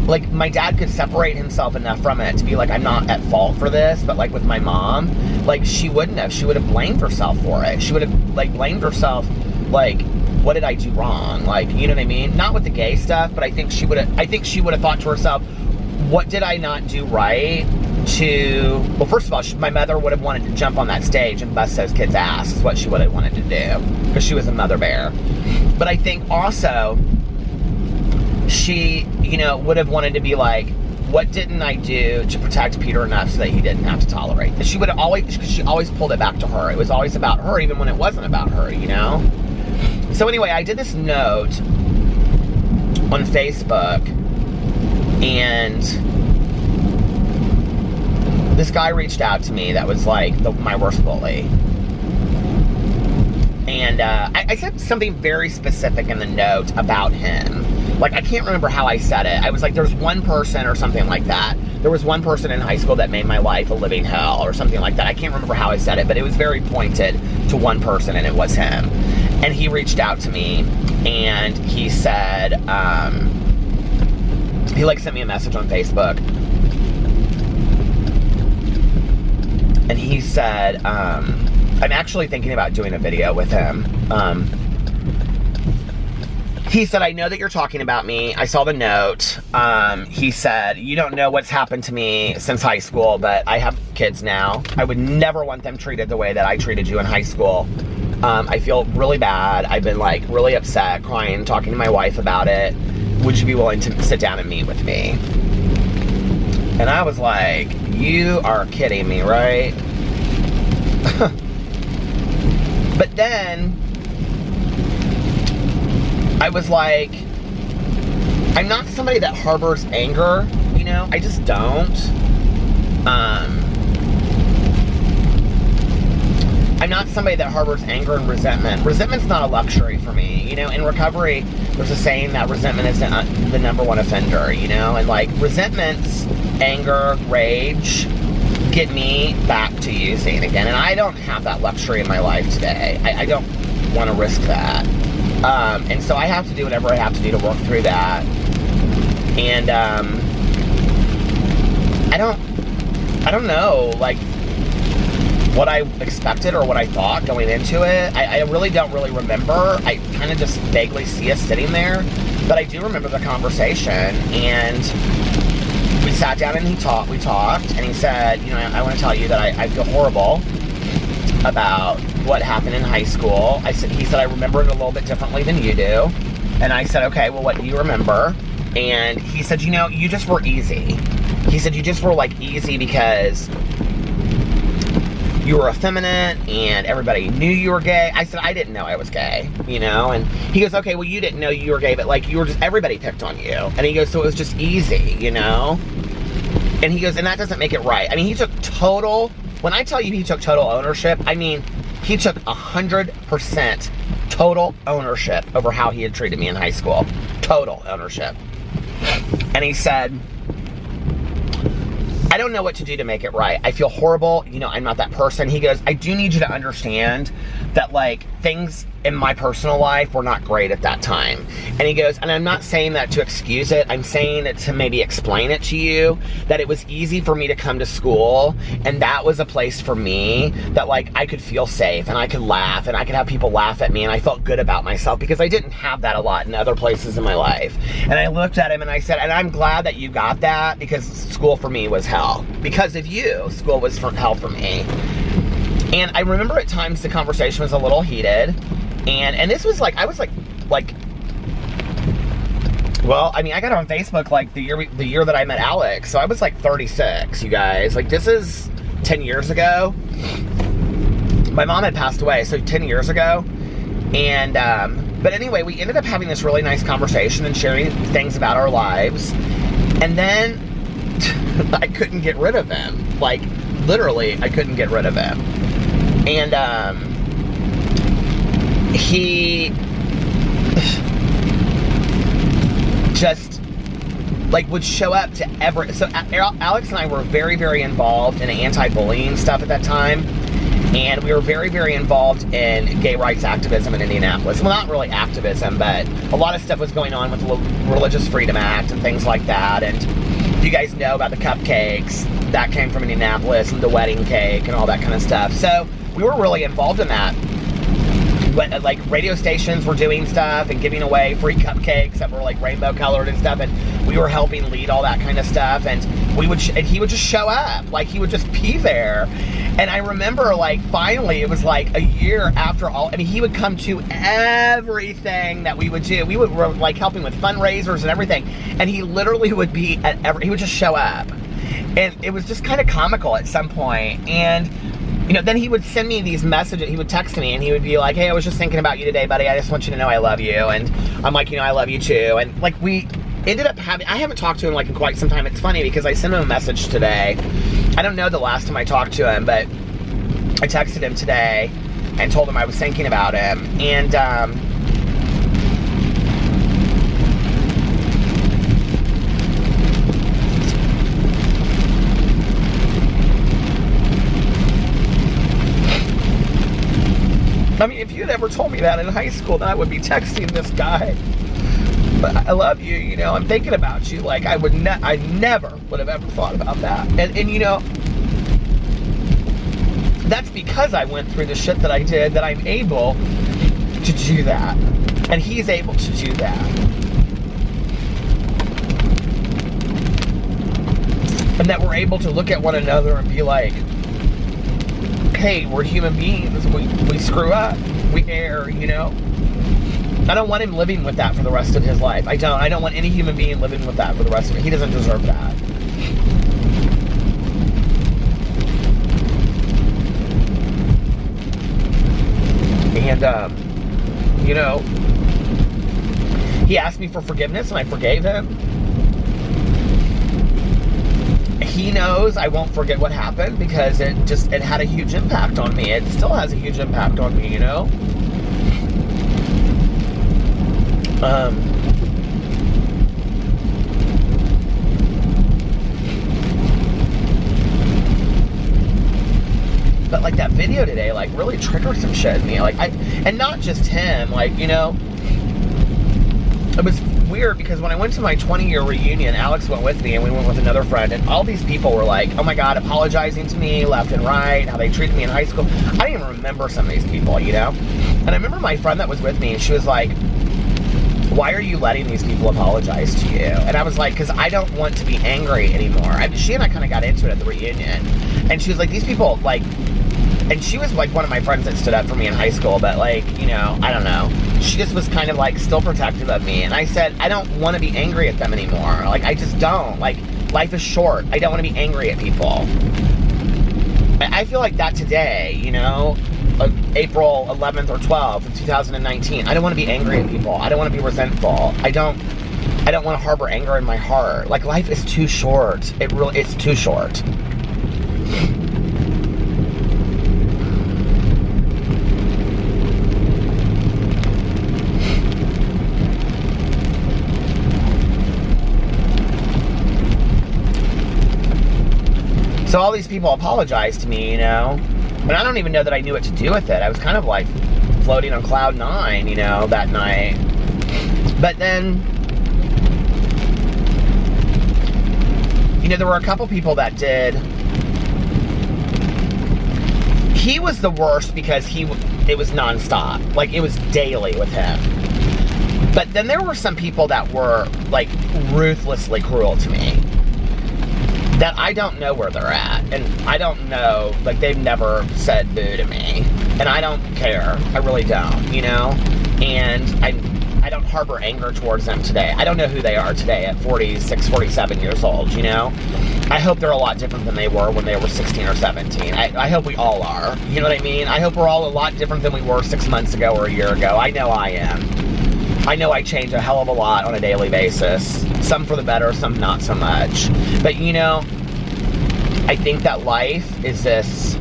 like, my dad could separate himself enough from it to be like, I'm not at fault for this. But, like, with my mom, like, she wouldn't have. She would have blamed herself for it. She would have, like, blamed herself, like, what did I do wrong? Like, you know what I mean? Not with the gay stuff, but I think she would have thought to herself, what did I not do right to, well, first of all, my mother would have wanted to jump on that stage and bust those kids' ass, is what she would have wanted to do, because she was a mother bear. But I think also, she, you know, would have wanted to be like, what didn't I do to protect Peter enough so that he didn't have to tolerate? And she would have always, because she always pulled it back to her. It was always about her, even when it wasn't about her, you know? So anyway, I did this note on Facebook, and this guy reached out to me that was like my worst bully. And I said something very specific in the note about him. Like, I can't remember how I said it. I was like, there's one person or something like that. There was one person in high school that made my life a living hell or something like that. I can't remember how I said it, but it was very pointed to one person, and it was him. And he reached out to me, and he said, he like sent me a message on Facebook. And he said, I'm actually thinking about doing a video with him. He said, I know that you're talking about me. I saw the note. He said, you don't know what's happened to me since high school, but I have kids now. I would never want them treated the way that I treated you in high school. I feel really bad. I've been like really upset, crying, talking to my wife about it. Would you be willing to sit down and meet with me? And I was like, you are kidding me, right? But then I was like, I'm not somebody that harbors anger, you know? I just don't. I'm not somebody that harbors anger and resentment. Resentment's not a luxury for me, you know? In recovery, there's a saying that resentment is the #1 offender, you know? And like, resentments, anger, rage get me back to using again. And I don't have that luxury in my life today. I don't want to risk that. And so I have to do whatever I have to do to work through that. And I don't know, like, what I expected or what I thought going into it. I really don't really remember. I kind of just vaguely see us sitting there. But I do remember the conversation, and we sat down and we talked, and he said, you know, I want to tell you that I feel horrible about what happened in high school. He said, I remember it a little bit differently than you do. And I said, okay, well, what do you remember? And he said, you know, you just were easy. He said, you just were like easy because you were effeminate and everybody knew you were gay. I said, I didn't know I was gay, you know? And he goes, okay, well, you didn't know you were gay, but like, you were just, everybody picked on you. And he goes, so it was just easy, you know? And he goes, and that doesn't make it right. I mean, he took total, when I tell you he took total ownership, I mean, he took 100% total ownership over how he had treated me in high school. Total ownership. And he said, I don't know what to do to make it right. I feel horrible. You know, I'm not that person. He goes, I do need you to understand that, like, things in my personal life were not great at that time. And he goes, and I'm not saying that to excuse it. I'm saying it to maybe explain it to you, that it was easy for me to come to school, and that was a place for me that, like, I could feel safe, and I could laugh, and I could have people laugh at me, and I felt good about myself, because I didn't have that a lot in other places in my life. And I looked at him and I said, and I'm glad that you got that, because school for me was hell. Because of you, school was hell for me. And I remember at times the conversation was a little heated. And this was like, I was like, well, I mean, I got on Facebook like the year that I met Alex. So I was like 36, you guys. Like, this is 10 years ago. My mom had passed away, so 10 years ago. And, but anyway, we ended up having this really nice conversation and sharing things about our lives. And then I couldn't get rid of him. Like, literally, I couldn't get rid of him. And, he just, like, would show up to so Alex and I were very, very involved in anti-bullying stuff at that time. And we were very, very involved in gay rights activism in Indianapolis. Well, not really activism, but a lot of stuff was going on with the Religious Freedom Act and things like that. And you guys know about the cupcakes. That came from Indianapolis, and the wedding cake and all that kind of stuff. So we were really involved in that. like radio stations were doing stuff and giving away free cupcakes that were like rainbow colored and stuff, and we were helping lead all that kind of stuff, and he would just show up, like he would just be there. And I remember, like, finally it was like a year after all, I mean, he would come to everything that we would do. We were like helping with fundraisers and everything, and he literally would be at he would just show up, and it was just kind of comical at some point. And you know, then he would send me these messages, he would text me and he would be like, hey, I was just thinking about you today, buddy. I just want you to know I love you. And I'm like, you know, I love you too. And like, we ended up having, I haven't talked to him like in quite some time. It's funny because I sent him a message today. I don't know the last time I talked to him, but I texted him today and told him I was thinking about him. And, I mean, if you had ever told me that in high school, then I would be texting this guy. But I love you, you know, I'm thinking about you. Like, I never would have ever thought about that. And you know, that's because I went through the shit that I did, that I'm able to do that. And he's able to do that. And that we're able to look at one another and be like, hey, we're human beings, we screw up, we err, you know? I don't want him living with that for the rest of his life. I don't want any human being living with that for the rest of it. He doesn't deserve that. And, you know, he asked me for forgiveness and I forgave him. He knows I won't forget what happened because it had a huge impact on me. It still has a huge impact on me, you know? But like that video today, like really triggered some shit in me. Like and not just him, like, you know, it was weird because when I went to my 20-year reunion, Alex went with me and we went with another friend, and all these people were like, oh my God, apologizing to me left and right, how they treated me in high school. I didn't even remember some of these people, you know? And I remember my friend that was with me, and she was like, why are you letting these people apologize to you? And I was like, because I don't want to be angry anymore. She and I kind of got into it at the reunion, and she was like, these people, like, and she was like one of my friends that stood up for me in high school, but like, you know, I don't know. She just was kind of like still protective of me. And I said, I don't want to be angry at them anymore. Like, I just don't. Like, life is short. I don't want to be angry at people. I feel like that today, you know, April 11th or 12th of 2019. I don't want to be angry at people. I don't want to be resentful. I don't want to harbor anger in my heart. Like, life is too short. It's too short. So all these people apologized to me, you know, and I don't even know that I knew what to do with it. I was kind of like floating on cloud 9, you know, that night. But then, you know, there were a couple people that did. He was the worst because it was nonstop. Like, it was daily with him. But then there were some people that were like ruthlessly cruel to me, that I don't know where they're at, and I don't know, like, they've never said boo to me, and I don't care, I really don't, you know, and I don't harbor anger towards them today. I don't know who they are today at 46, 47 years old, you know. I hope they're a lot different than they were when they were 16 or 17. I hope we all are, you know what I mean? I hope we're all a lot different than we were 6 months ago or a year ago. I know I am. I know I change a hell of a lot on a daily basis. Some for the better, some not so much. But, you know, I think that life is this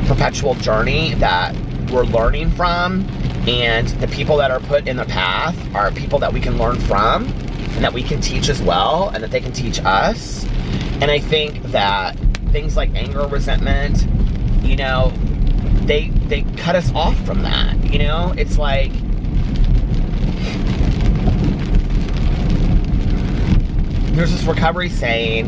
perpetual journey that we're learning from, and the people that are put in the path are people that we can learn from, and that we can teach as well, and that they can teach us. And I think that things like anger, resentment, you know, they cut us off from that, you know? It's like, there's this recovery saying,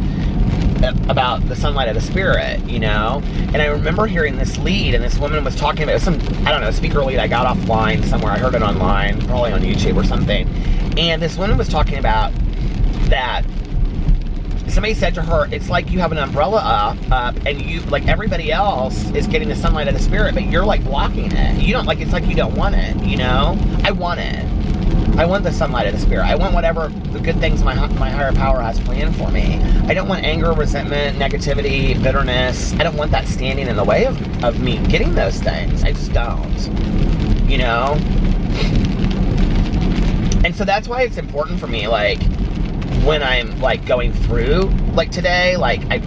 about the sunlight of the spirit, you know? And I remember hearing this lead, and this woman was talking about some, I don't know, speaker lead I got offline somewhere. I heard it online, probably on YouTube or something. And this woman was talking about that somebody said to her, it's like you have an umbrella up and you, like everybody else is getting the sunlight of the spirit, but you're like blocking it. You don't, like, it's like you don't want it, you know? I want it. I want the sunlight of the spirit. I want whatever the good things my higher power has planned for me. I don't want anger, resentment, negativity, bitterness. I don't want that standing in the way of me getting those things. I just don't, you know? And so that's why it's important for me, like, when I'm, like, going through, like, today, like, I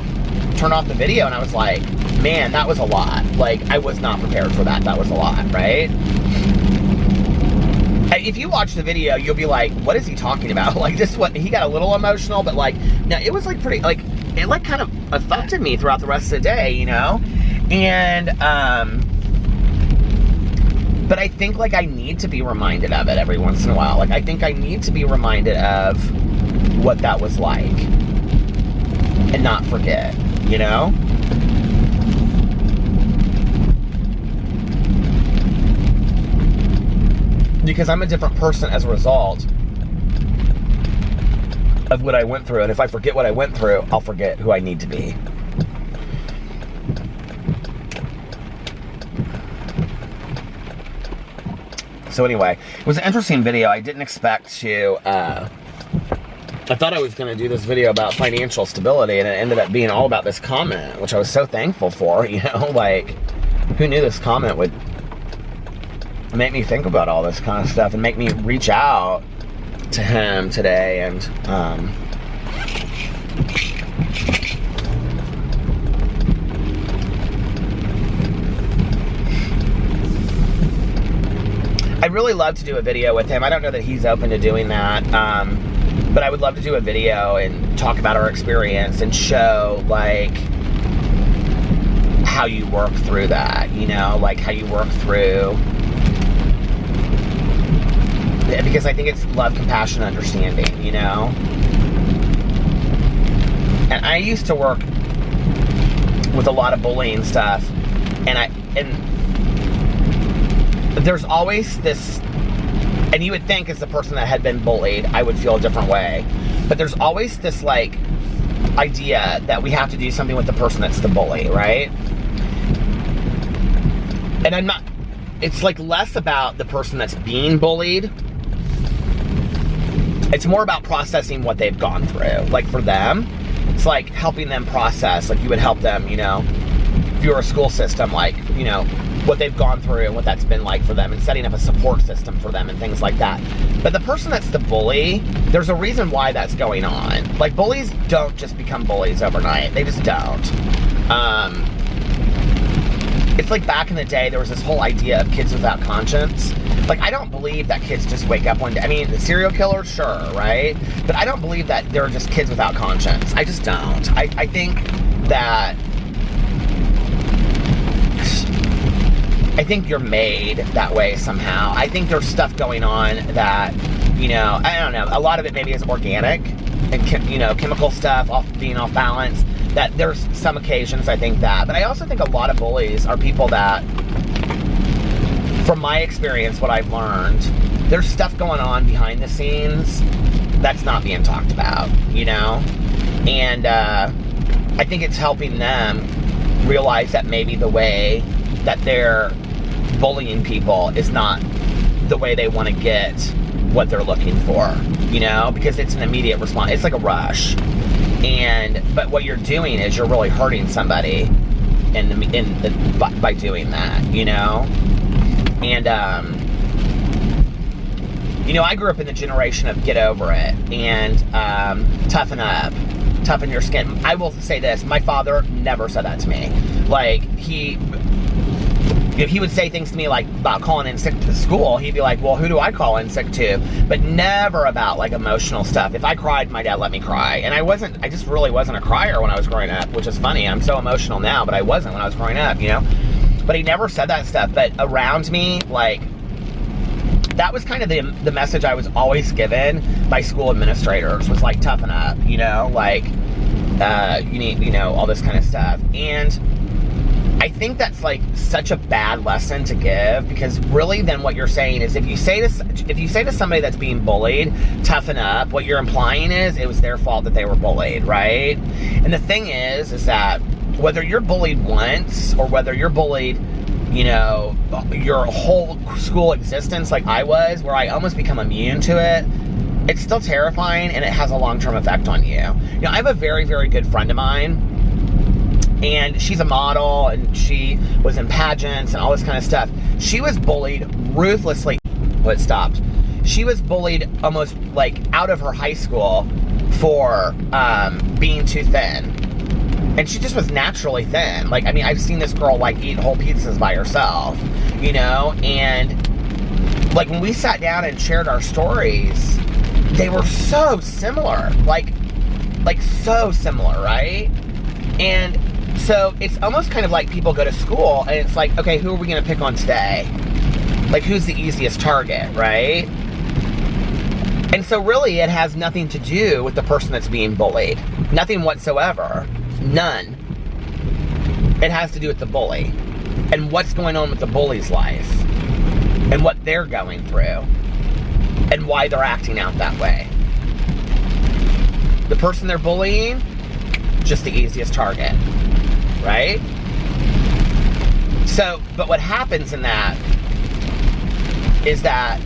turned off the video and I was like, man, that was a lot. Like, I was not prepared for that. That was a lot, right? If you watch the video, you'll be like, what is he talking about? Like, this, what, he got a little emotional, but, like, no, it was, like, pretty, like, it, like, kind of affected me throughout the rest of the day, you know? And, but I think, like, I need to be reminded of it every once in a while. Like, I think I need to be reminded of what that was like and not forget, you know? Because I'm a different person as a result of what I went through. And if I forget what I went through, I'll forget who I need to be. So anyway, it was an interesting video. I didn't expect to, I thought I was going to do this video about financial stability, and it ended up being all about this comment, which I was so thankful for, you know, like, who knew this comment would make me think about all this kind of stuff and make me reach out to him today. And I'd really love to do a video with him. I don't know that he's open to doing that, but I would love to do a video and talk about our experience and show, like, how you work through that, you know, like how you work through, because I think it's love, compassion, understanding, you know? And I used to work with a lot of bullying stuff, and there's always this, and you would think as the person that had been bullied, I would feel a different way, but there's always this, like, idea that we have to do something with the person that's the bully, right? And I'm not, it's like less about the person that's being bullied. It's more about processing what they've gone through. Like, for them, it's like helping them process, like you would help them, you know, if you were a school system, like, you know, what they've gone through and what that's been like for them, and setting up a support system for them and things like that. But the person that's the bully, there's a reason why that's going on. Like, bullies don't just become bullies overnight. They just don't. It's like back in the day, there was this whole idea of kids without conscience. Like, I don't believe that kids just wake up one day. I mean, the serial killers, sure, right? But I don't believe that they're just kids without conscience. I just don't. I think that, I think you're made that way somehow. I think there's stuff going on that, you know, I don't know, a lot of it maybe is organic and, you know, chemical stuff, being off balance. That there's some occasions I think that, but I also think a lot of bullies are people that, from my experience, what I've learned, there's stuff going on behind the scenes that's not being talked about, you know? And I think it's helping them realize that maybe the way that they're bullying people is not the way they want to get what they're looking for, you know? Because it's an immediate response. It's like a rush. But what you're doing is you're really hurting somebody by doing that, you know? And, you know, I grew up in the generation of get over it and toughen up, toughen your skin. I will say this, my father never said that to me. Like, he would say things to me like about calling in sick to school. He'd be like, well, who do I call in sick to? But never about, like, emotional stuff. If I cried, my dad let me cry. And I just really wasn't a crier when I was growing up, which is funny. I'm so emotional now, but I wasn't when I was growing up, you know? But he never said that stuff. But around me, like, that was kind of the message I was always given by school administrators, was like, toughen up, you know? Like, you need, you know, all this kind of stuff. And I think that's like such a bad lesson to give, because really then what you're saying is if you say to somebody that's being bullied, toughen up, what you're implying is it was their fault that they were bullied, right? And the thing is that whether you're bullied once or whether you're bullied, you know, your whole school existence like I was, where I almost become immune to it, it's still terrifying and it has a long-term effect on you. You know, I have a very, very good friend of mine, and she's a model, and she was in pageants and all this kind of stuff. She was bullied ruthlessly. Oh, it stopped. She was bullied almost like out of her high school for being too thin. And she just was naturally thin. Like, I mean, I've seen this girl like eat whole pizzas by herself, you know? And like when we sat down and shared our stories, they were so similar. Like so similar, right? And so it's almost kind of like people go to school and it's like, okay, who are we going to pick on today? Like, who's the easiest target, right? And so really it has nothing to do with the person that's being bullied. Nothing whatsoever. None. It has to do with the bully and what's going on with the bully's life and what they're going through and why they're acting out that way. The person they're bullying, just the easiest target, right? So, but what happens in that is that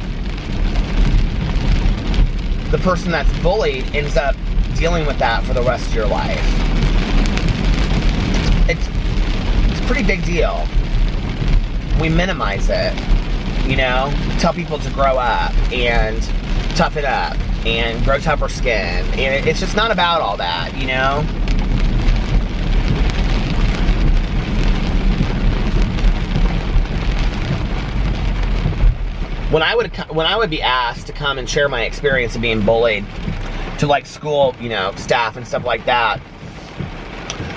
the person that's bullied ends up dealing with that for the rest of your life. It's a pretty big deal. We minimize it, you know? Tell people to grow up and tough it up and grow tougher skin. And it's just not about all that, you know? When I would be asked to come and share my experience of being bullied to like school, you know, staff and stuff like that,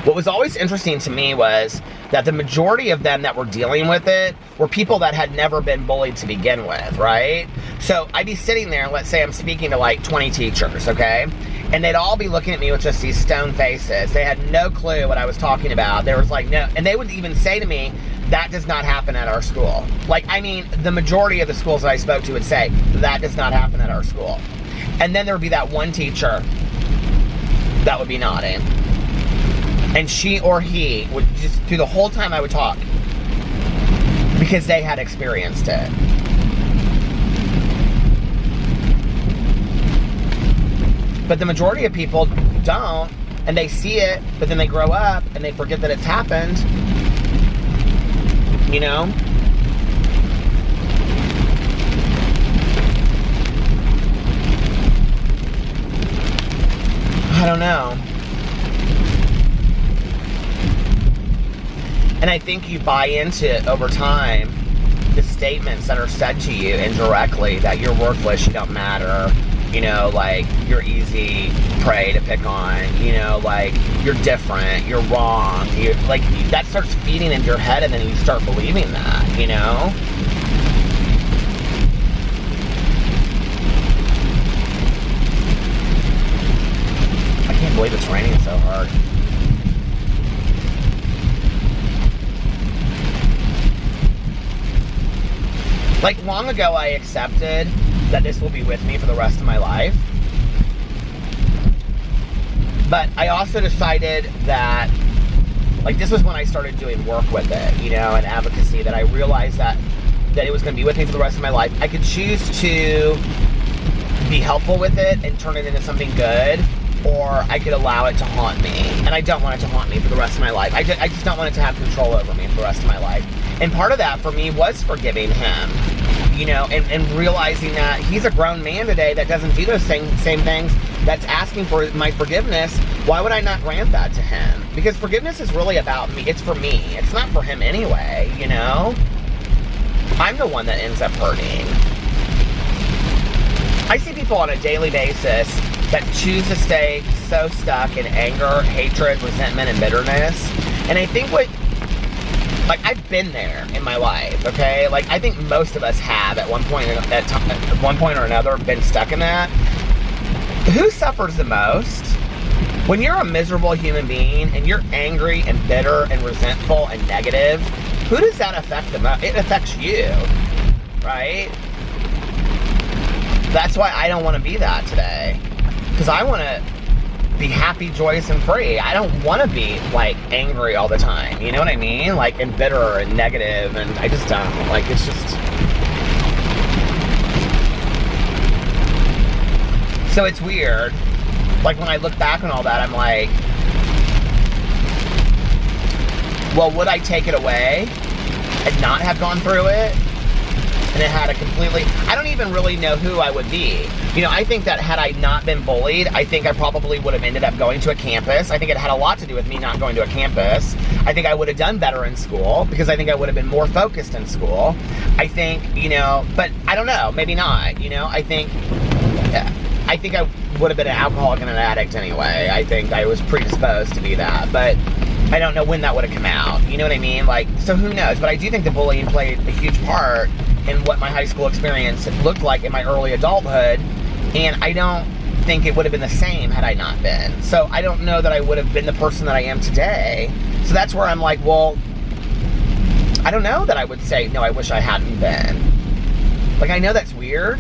what was always interesting to me was that the majority of them that were dealing with it were people that had never been bullied to begin with, right? So I'd be sitting there and let's say I'm speaking to like 20 teachers, okay? And they'd all be looking at me with just these stone faces. They had no clue what I was talking about. There was like no, and they would even say to me, that does not happen at our school. Like, I mean, the majority of the schools that I spoke to would say, that does not happen at our school. And then there would be that one teacher that would be nodding. And she or he would just, through the whole time I would talk, because they had experienced it. But the majority of people don't, and they see it, but then they grow up and they forget that it's happened. You know? I don't know. And I think you buy into it over time, the statements that are said to you indirectly, that you're worthless, you don't matter, you know, like, you're easy prey to pick on, you know, like, you're different, you're wrong, you like, that starts feeding into your head, and then you start believing that, you know? I can't believe it's raining so hard. Like, long ago I accepted that this will be with me for the rest of my life. But I also decided that, like, this was when I started doing work with it, you know, and advocacy, that I realized that it was going to be with me for the rest of my life. I could choose to be helpful with it and turn it into something good, or I could allow it to haunt me. And I don't want it to haunt me for the rest of my life. I just don't want it to have control over me for the rest of my life. And part of that for me was forgiving him, you know, and realizing that he's a grown man today that doesn't do those same things, that's asking for my forgiveness. Why would I not grant that to him? Because forgiveness is really about me. It's for me. It's not for him anyway, you know? I'm the one that ends up hurting. I see people on a daily basis that choose to stay so stuck in anger, hatred, resentment, and bitterness. And I think like, I've been there in my life, okay? Like, I think most of us have at one point or another been stuck in that. Who suffers the most When you're a miserable human being and you're angry and bitter and resentful and negative, who does that affect the most? It affects you, right? That's why I don't want to be that today. Because I want to be happy, joyous, and free. I don't want to be, like, angry all the time. You know what I mean? Like, and bitter and negative, and I just don't. Like, it's just... So it's weird. Like, when I look back on all that, I'm like, well, would I take it away and not have gone through it? And it had a completely... I don't even really know who I would be. You know, I think that had I not been bullied, I think I probably would have ended up going to a campus. I think it had a lot to do with me not going to a campus. I think I would have done better in school because I think I would have been more focused in school. I think, you know, but I don't know, maybe not, you know. I think I would have been an alcoholic and an addict anyway. I think I was predisposed to be that, but I don't know when that would have come out. You know what I mean? Like, so who knows? But I do think the bullying played a huge part in what my high school experience looked like in my early adulthood, and I don't think it would have been the same had I not been. So I don't know that I would have been the person that I am today. So that's where I'm like, well, I don't know that I would say, no, I wish I hadn't been. Like, I know that's weird,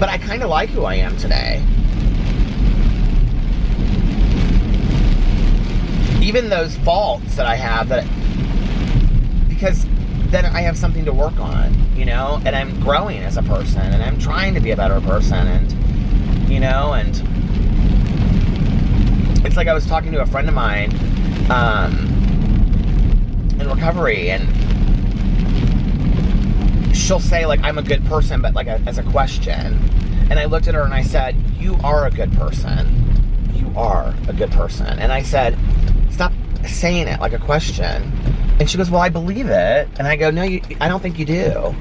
but I kind of like who I am today. Even those faults that I have, because then I have something to work on, you know, and I'm growing as a person, and I'm trying to be a better person, and, you know, and it's like I was talking to a friend of mine in recovery, and she'll say, like, I'm a good person, but, like, as a question. And I looked at her and I said, you are a good person. You are a good person. And I said, stop saying it like a question. And she goes, well, I believe it. And I go, no, I don't think you do.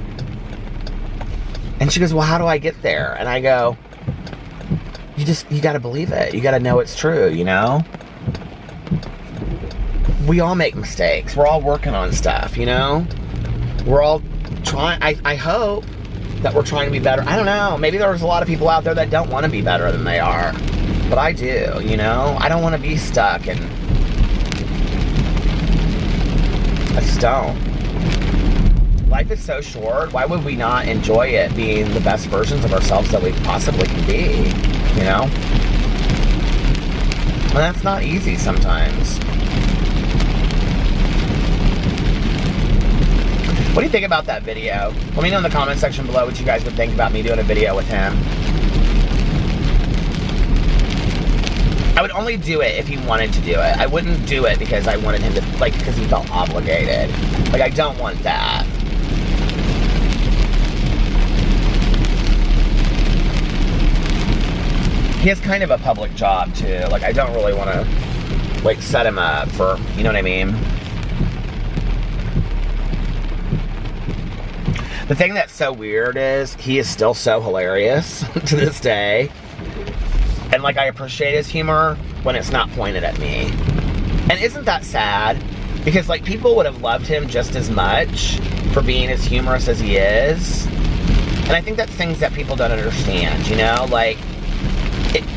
And she goes, well, how do I get there? And I go, you gotta believe it. You gotta know it's true, you know? We all make mistakes. We're all working on stuff, you know? We're all trying, I hope that we're trying to be better. I don't know. Maybe there's a lot of people out there that don't want to be better than they are. But I do, you know? I don't want to be stuck, and I just don't. Life is so short. Why would we not enjoy it being the best versions of ourselves that we possibly can be, you know? And that's not easy sometimes. What do you think about that video? Let me know in the comment section below what you guys would think about me doing a video with him. I would only do it if he wanted to do it. I wouldn't do it because I wanted him to, like, because he felt obligated. Like, I don't want that. He has kind of a public job, too. Like, I don't really want to, like, set him up for, you know what I mean? The thing that's so weird is he is still so hilarious to this day. And, like, I appreciate his humor when it's not pointed at me. And isn't that sad? Because, like, people would have loved him just as much for being as humorous as he is. And I think that's things that people don't understand, you know? Like,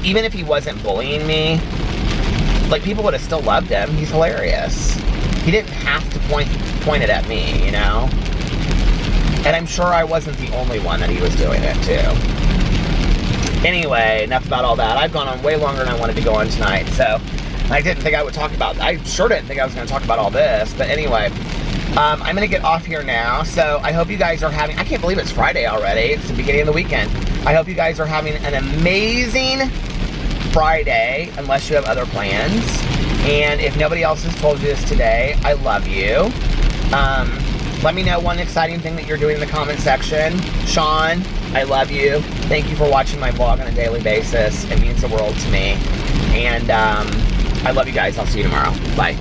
even if he wasn't bullying me, like, people would have still loved him. He's hilarious. He didn't have to point it at me, you know? And I'm sure I wasn't the only one that he was doing it to. Anyway, enough about all that. I've gone on way longer than I wanted to go on tonight, so I didn't think I would talk about, I sure didn't think I was going to talk about all this, but anyway, I'm going to get off here now, so I hope you guys are having, I can't believe it's Friday already, it's the beginning of the weekend. I hope you guys are having an amazing Friday, unless you have other plans, and if nobody else has told you this today, I love you. Let me know one exciting thing that you're doing in the comment section. Sean, I love you. Thank you for watching my vlog on a daily basis. It means the world to me. And I love you guys. I'll see you tomorrow. Bye.